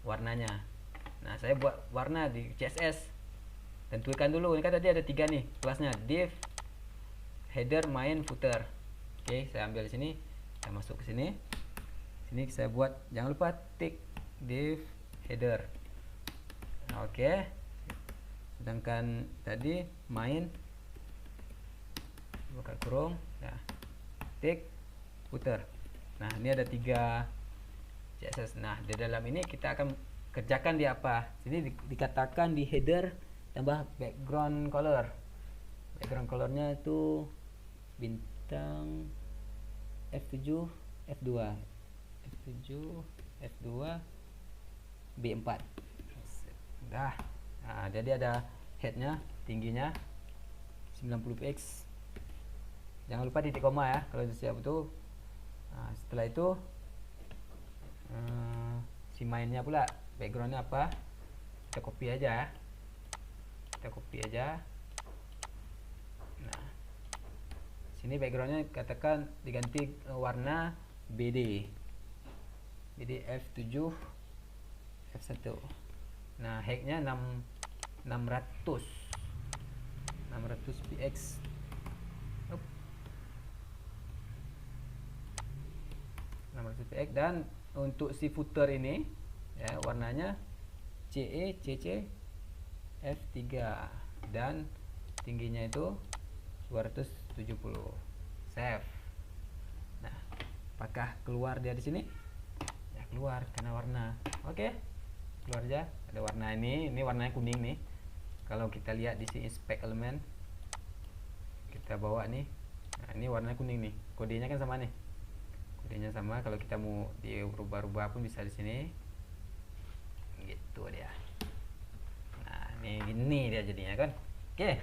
warnanya. Nah, saya buat warna di CSS. Tentukan dulu, ini kan tadi ada 3 nih kelasnya, div, header, main, footer. Oke, saya ambil di sini, saya masuk ke sini. Sini saya buat, jangan lupa tik div header. Oke. Sedangkan tadi main, buka kurung, nah, tik footer. Nah, ini ada 3 CSS. Nah, di dalam ini kita akan kerjakan di apa? Sini dikatakan di header tambah background color. Background colornya itu bintang F7 F2 F7 F2 B4. Udah. Nah, jadi ada headnya, tingginya 90 px. Jangan lupa titik koma ya kalau sudah siap itu. Nah, setelah itu si mainnya pula, backgroundnya apa, kita copy aja ya. Kita copy aja. Nah, sini backgroundnya katakan diganti warna BD F7 F1. Nah, height-nya 600 px. 600 px. Dan untuk si footer ini ya, warnanya CE CC F3 dan tingginya itu 270. Save. Nah, apakah keluar dia di sini? Ya, keluar karena warna. Oke. Keluar aja. Ada warna ini warnanya kuning nih. Kalau kita lihat di sini inspect element, kita bawa nih. Nah, ini warnanya kuning nih. Kodenya kan sama nih. Kodenya sama, kalau kita mau dirubah-rubah pun bisa di sini. Gitu dia. Nah, ini dia jadinya kan. Oke.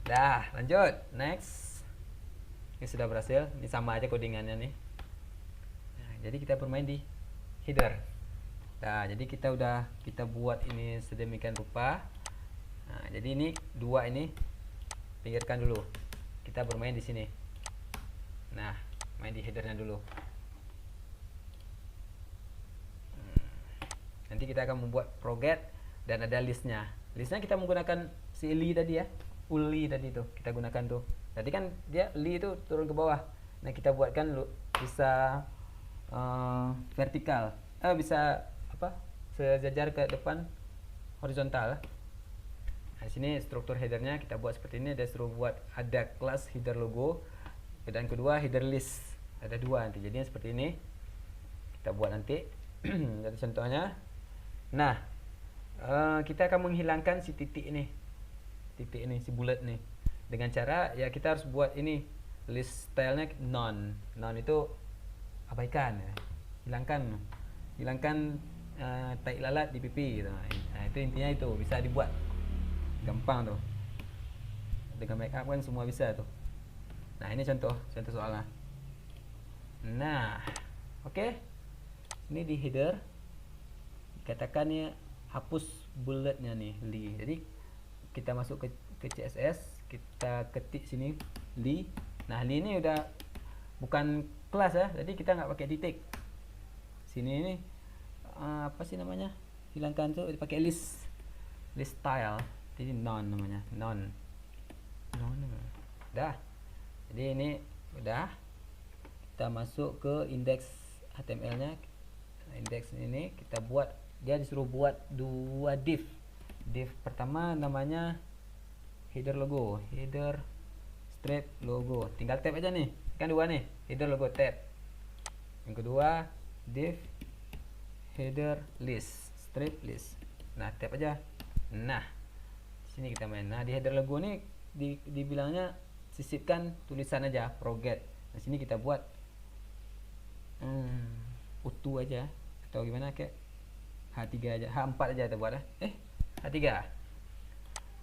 Dah, lanjut. Next. Ini sudah berhasil. Ini sama aja codingannya nih. Nah, jadi kita bermain di header. Nah, jadi kita buat ini sedemikian rupa. Nah, jadi ini 2 ini pinggirkan dulu. Kita bermain di sini. Nah, main di headernya dulu. Nanti kita akan membuat proget dan ada listnya. Listnya kita menggunakan si li tadi ya, uli tadi tuh kita gunakan tuh. Tadi kan dia li itu turun ke bawah. Nah, kita buatkan bisa vertikal, bisa apa? Sejajar ke depan horizontal. Nah, sini struktur headernya kita buat seperti ini. Dia suruh buat ada kelas header logo dan kedua header list. Ada 2 nanti. Jadinya seperti ini. Kita buat nanti. Jadi contohnya. Nah, kita akan menghilangkan si titik ini. Titik ini, si bullet nih. Dengan cara ya kita harus buat ini list stylenya none. None itu abaikan ya. Hilangkan tai lalat di pipi gitu. Nah, itu intinya itu bisa dibuat. Gampang tuh. Dengan backup kan semua bisa tuh. Nah, ini contoh soalnya. Nah, oke. Ini di header. Dikatakan ya hapus bulletnya nih, li. Jadi kita masuk ke CSS, kita ketik sini li. Nah, li ini udah bukan kelas ya. Jadi kita nggak pakai titik. Sini ini apa sih namanya? Hilangkan tuh pakai list style. Jadi none namanya, none. Udah. Jadi ini udah. Kita masuk ke index HTML-nya. Index ini kita buat, dia disuruh buat 2 div. Div pertama namanya header logo, header strip logo. Tinggal tab aja nih. Kan dua nih, header logo tab. Yang kedua, div header list, strip list. Nah, tab aja. Nah, sini kita main. Nah, di header logo nih dibilangnya sisipkan tulisan aja forget. Nah, sini kita buat utuh aja atau gimana kayak H3 aja, H4 aja kita buat H3.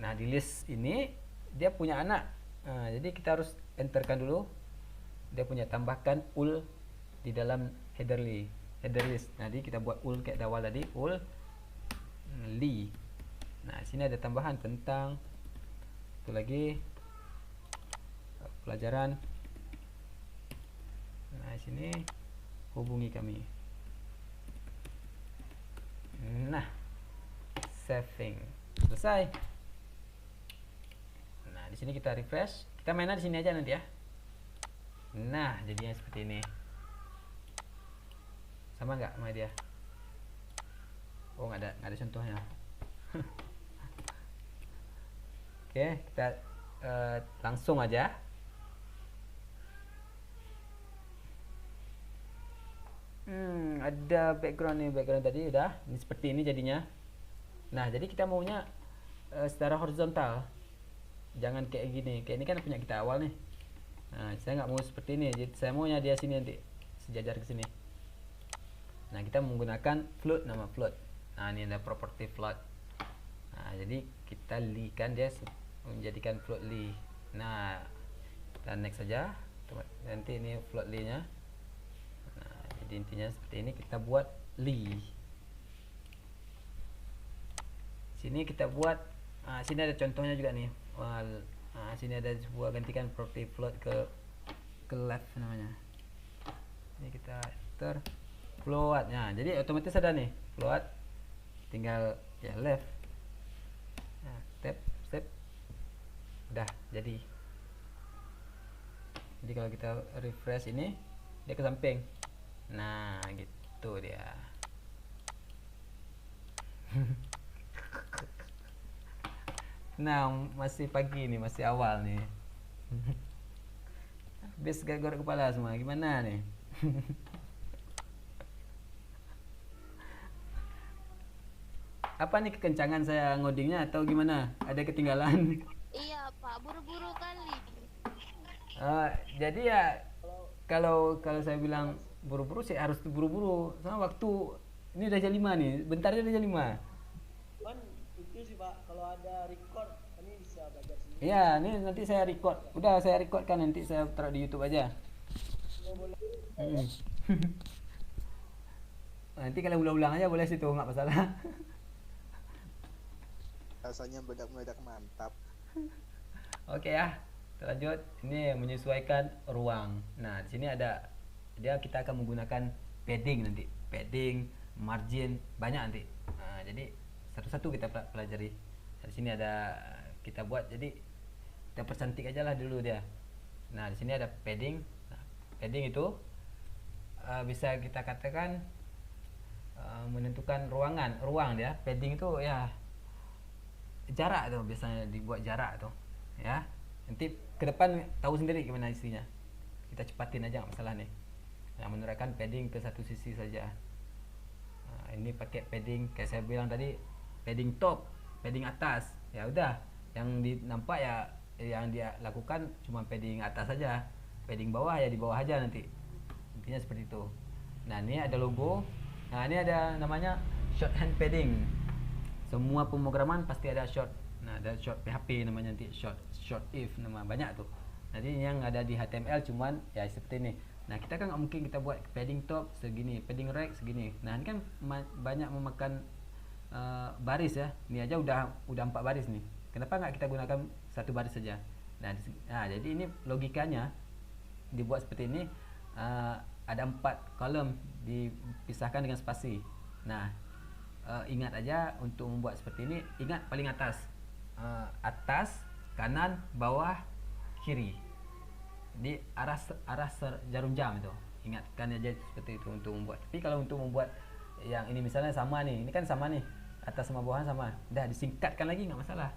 Nah, di list ini dia punya anak. Nah, jadi kita harus enterkan dulu. Dia punya tambahkan ul di dalam header list. Nah, jadi kita buat ul kayak awal tadi, ul li. Nah, sini ada tambahan tentang itu lagi pelajaran. Nah, sini hubungi kami. Nah, saving selesai. Nah, di sini kita refresh. Kita mainnya di sini aja nanti ya. Nah, jadinya seperti ini. Sama nggak sama dia? Oh, nggak ada contohnya. Oke, kita langsung aja. Ada background nih, background tadi udah. Ini seperti ini jadinya. Nah, jadi kita maunya secara horizontal. Jangan kayak gini. Kayak ini kan punya kita awal nih. Nah, saya nggak mau seperti ini. Jadi saya maunya dia sini nanti sejajar ke sini. Nah, kita menggunakan float, nama float. Nah, ini ada property float. Nah, jadi kita li kan dia menjadikan float li. Nah, kita next saja. Nanti ini float li nya. Nah, jadi intinya seperti ini, kita buat li. Sini kita buat sini ada contohnya juga nih. Sini ada sebuah gantikan property float ke left namanya. Ini kita enter float. Nah, jadi otomatis ada nih float, tinggal ya left. Nah, step udah jadi. Jadi kalau kita refresh ini dia ke samping. Nah, gitu dia. Nah, masih pagi nih, masih awal nih. Habis garuk kepala semua, gimana nih? Apa nih kekencangan saya ngodingnya atau gimana? Ada ketinggalan? Iya Pak, buru-buru kali. Jadi ya kalau saya bilang buru-buru sih harus buru-buru. Sama waktu ini udah jam 5 nih, bentar aja udah jam 5. Kan itu sih Pak, kalau ada record ini bisa belajar sendiri. Iya, ini nanti saya record. Udah saya record kan, nanti saya taruh di YouTube aja. Nanti kalian ulang-ulang aja boleh situ, nggak masalah. Rasanya meledak-meledak mantap. Oke ya, kita lanjut. Ini menyesuaikan ruang. Nah, di sini ada kita akan menggunakan padding nanti. Padding, margin, banyak nanti. Nah, jadi satu-satu kita pelajari. Di sini ada kita buat, jadi kita percantik aja lah dulu dia. Nah, di sini ada padding. Nah, padding itu bisa kita katakan menentukan ruang dia. Padding itu ya jarak tuh, biasanya dibuat jarak tuh ya. Nanti ke depan tahu sendiri gimana isinya. Kita cepatin aja, nggak masalah nih. Nah, menerapkan padding ke satu sisi saja. Nah, ini pakai padding kayak saya bilang tadi, padding top, padding atas. Ya udah, yang nampak ya yang dia lakukan cuma padding atas saja. Padding bawah ya di bawah aja nanti. Intinya seperti itu. Nah, ini ada logo. Nah, ini ada namanya shorthand padding. Semua pemrograman pasti ada short. Nah, ada short PHP namanya nanti, short if, nama banyak tuh. Nanti yang ada di HTML cuman ya seperti ini. Nah, kita kan nggak mungkin kita buat padding top segini, padding right segini. Nah, ini kan banyak memakan baris ya. Ini aja udah 4 baris nih. Kenapa nggak kita gunakan satu baris saja? Nah, jadi ini logikanya dibuat seperti ini. Ada 4 kolom dipisahkan dengan spasi. Nah, ingat aja untuk membuat seperti ini, ingat paling atas, atas, kanan, bawah, kiri. Di arah jarum jam itu. Ingatkan aja seperti itu untuk membuat. Tapi kalau untuk membuat yang ini misalnya sama nih, ini kan sama nih. atas sama bawah sama. Dah disingkatkan lagi nggak masalah.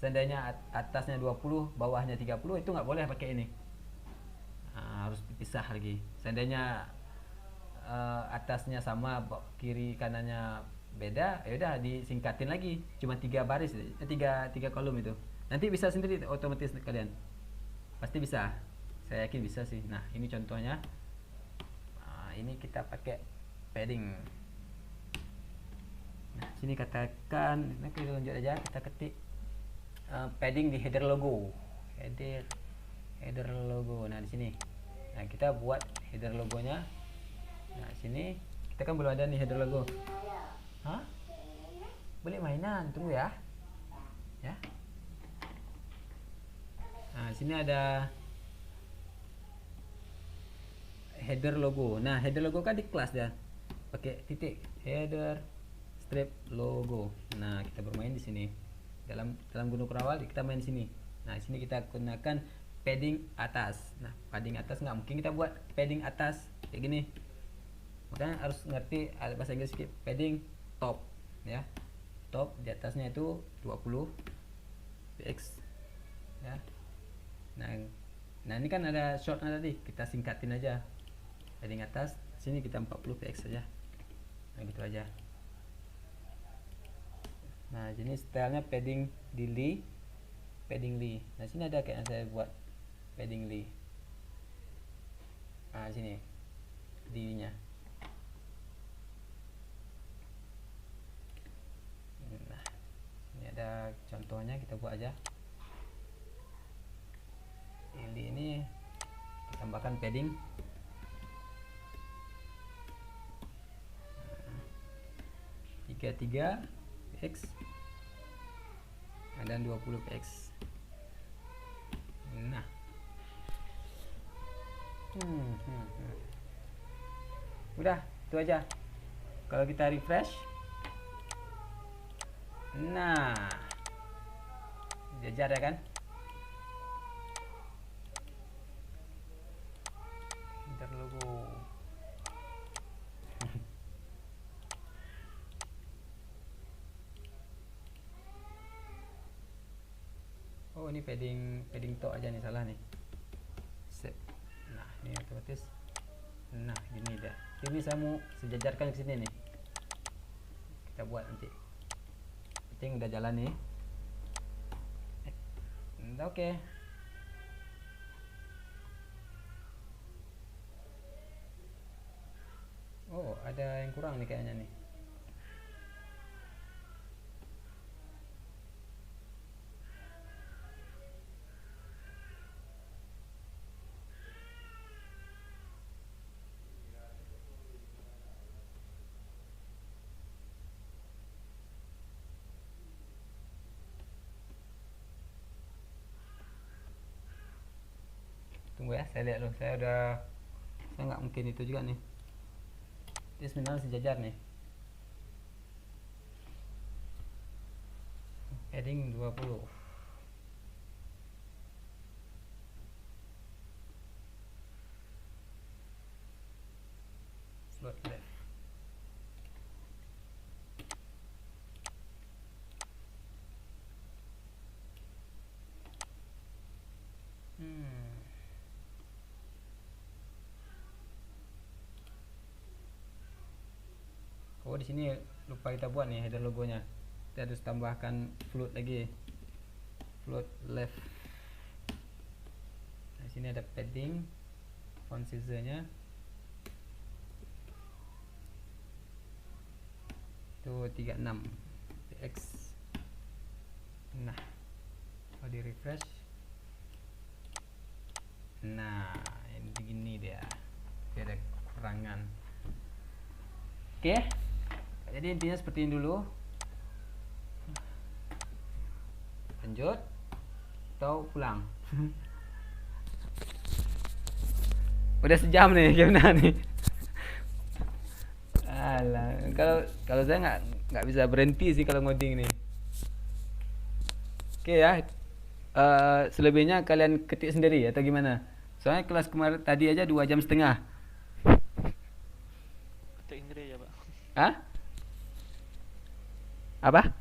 Seandainya atasnya 20, bawahnya 30, itu nggak boleh pakai ini. Harus dipisah lagi. Seandainya atasnya sama, kiri kanannya beda, ya udah disingkatin lagi. Cuma 3 baris, 3 kolom itu. Nanti bisa sendiri otomatis kalian. Pasti bisa. Saya yakin bisa sih. Nah, ini contohnya. Ini kita pakai padding. Nah, sini katakan, nah kita lanjut aja, kita ketik padding di header logo. Header logo. Nah, di sini. Nah, kita buat header logonya. Nah, sini kita kan belum ada nih header logo. Hah? Boleh mainan, tunggu ya. Ya. Nah, sini ada header logo. Nah, header logo kan di kelas ya. Pakai titik header strip logo. Nah, kita bermain di sini. Dalam Gunung Kerawal kita main di sini. Nah, di sini kita gunakan padding atas. Nah, padding atas nggak mungkin kita buat padding atas kayak gini. Makanya harus ngerti bahasa Inggris sedikit. Padding top ya. Top di atasnya itu 20 px ya. Nah, ini kan ada shortnya tadi, kita singkatin aja. Padding atas, sini kita 40 px saja. Nah, gitu aja. Nah, jenis stylenya padding Lee. Nah, sini ada kayak yang saya buat padding Lee. Nah, sini D-nya. Nah, ini ada contohnya, kita buat aja. Ini kita tambahkan padding. 33 px dan 20 px. Nah, udah itu aja. Kalau kita refresh, nah jajar ya kan. Header logo. Oh, ini padding top aja nih, salah nih. Set. Nah, ini otomatis. Nah, gini dah. Ini saya mau sejajarkan ke sini nih. Kita buat nanti. Penting udah jalan nih. Oke. Oh, ada yang kurang nih kayaknya nih. Tunggu ya, saya lihat dulu. Saya nggak mungkin itu juga nih. Ini sebenarnya sejajar nih. Heading 20. Float left. Oh, di sini lupa kita buat nih header logonya. Kita harus tambahkan float lagi. Float left. Nah, sini ada padding, font size-nya. Itu 36 px. Nah, kalau di refresh, nah ini begini dia. Dia ada kekurangan. Oke, jadi intinya seperti ini dulu. Lanjut atau pulang? Udah sejam nih, gimana nih? Alah, kalau saya nggak bisa berhenti sih kalau ngoding nih. Oke ya, selebihnya kalian ketik sendiri atau gimana? Soalnya kelas kemarin tadi aja 2,5 jam. Ketik sendiri aja, Pak. Hah? Apa?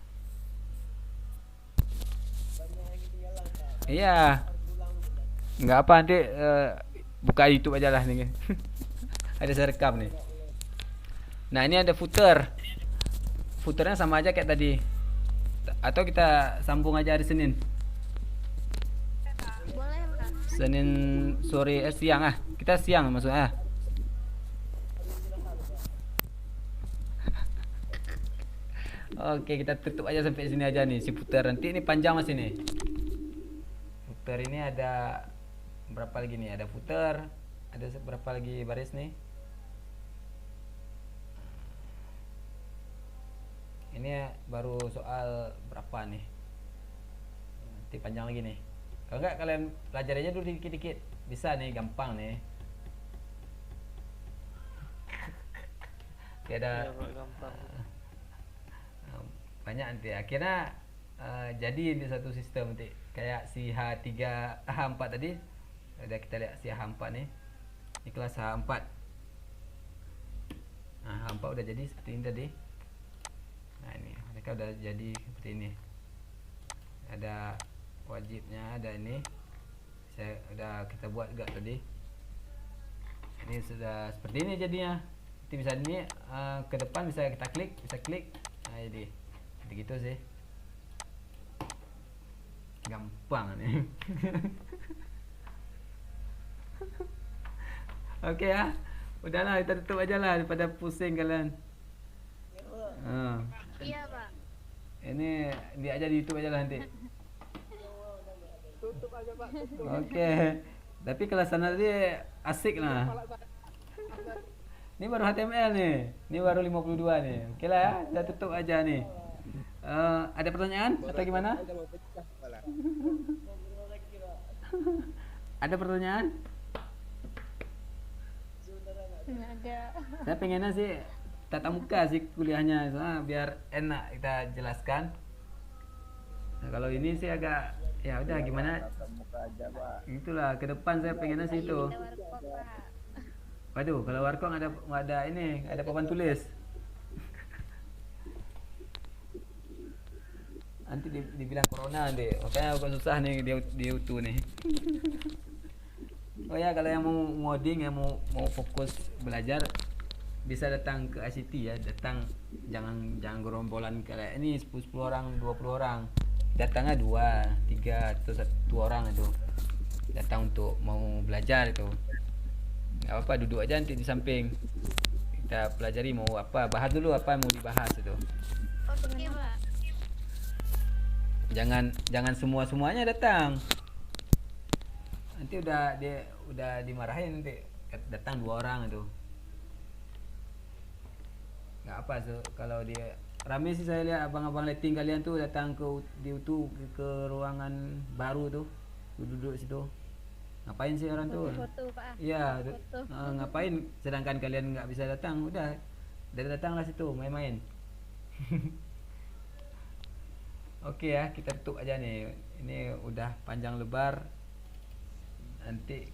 Banyak yang ketinggalan Pak. Iya, Harus ulang bentar. nggak apa nanti buka YouTube aja lah nih. Ada saya rekam nih. Nah ini ada footer. Footernya sama aja kayak tadi. Atau kita sambung aja hari Senin. Boleh Pak. Senin sore siang ah. Kita siang maksudnya. Oke, kita tutup aja sampai sini aja nih si footer. Nanti ini panjang masih nih. Footer ini ada berapa lagi nih? Ada footer, ada berapa lagi baris nih? Ini baru soal berapa nih? Nanti panjang lagi nih. Kalau enggak kalian pelajari aja dulu dikit-dikit. Bisa nih, gampang nih. Tiada Iya, Pak, gampang. banyak nanti akhirnya jadi di satu sistem nanti kayak si H3 H4 tadi ada kita lihat si H4 nih ini kelas H4. Nah H4 udah jadi seperti ini tadi. Nah ini mereka udah jadi seperti ini, ada wajibnya, ada ini saya udah kita buat juga tadi. Ini sudah seperti ini jadinya. Nanti bisa ini ke depan bisa kita klik, nah jadi gitu sih, gampang nih. Oke ya, udahlah kita tutup aja lah daripada pusing kalian. Iya Pak. Ini dia aja di YouTube aja lah nanti. Tutup aja Pak, tutup. Oke, tapi kelas sana tadi asik lah. Ini baru HTML nih, ini baru 52 nih. Oke lah ya, kita tutup aja nih. Ada pertanyaan atau gimana? Kita mau pecah kepala. Ngobrol lagi Pak. Ada pertanyaan? Sebentar nggak? Nggak ada. Saya pengennya sih tatap muka sih kuliahnya, soalnya biar enak kita jelaskan. Nah, kalau ini sih agak ya udah gimana? Tatap muka aja Pak. Itulah ke depan saya pengennya sih itu. Ada warkop Pak. Waduh, kalau warkop nggak ada ini, nggak ada papan tulis. Nanti dibilang corona nanti, makanya agak susah nih di YouTube nih. Oh ya, kalau yang mau ngoding, yang mau fokus belajar, bisa datang ke ICT ya. Datang, jangan gerombolan kayak ini 10 orang, 20 orang. Datangnya 2, 3 atau 1 orang itu. Datang untuk mau belajar itu. Nggak apa-apa, duduk aja nanti di samping. Kita pelajari mau apa, bahas dulu apa yang mau dibahas itu. Oke Pak. Jangan semuanya datang. Nanti udah dimarahin nanti. Datang 2 orang itu. Nggak apa kalau dia rame sih, saya lihat abang-abang letting kalian tuh datang di YouTube ke ruangan baru tuh. Duduk situ. Ngapain sih orang tuh? Foto Pak. Iya, Foto. ngapain sedangkan kalian nggak bisa datang? Udah datanglah situ main-main. Oke ya, kita tutup aja nih. Ini udah panjang lebar. Nanti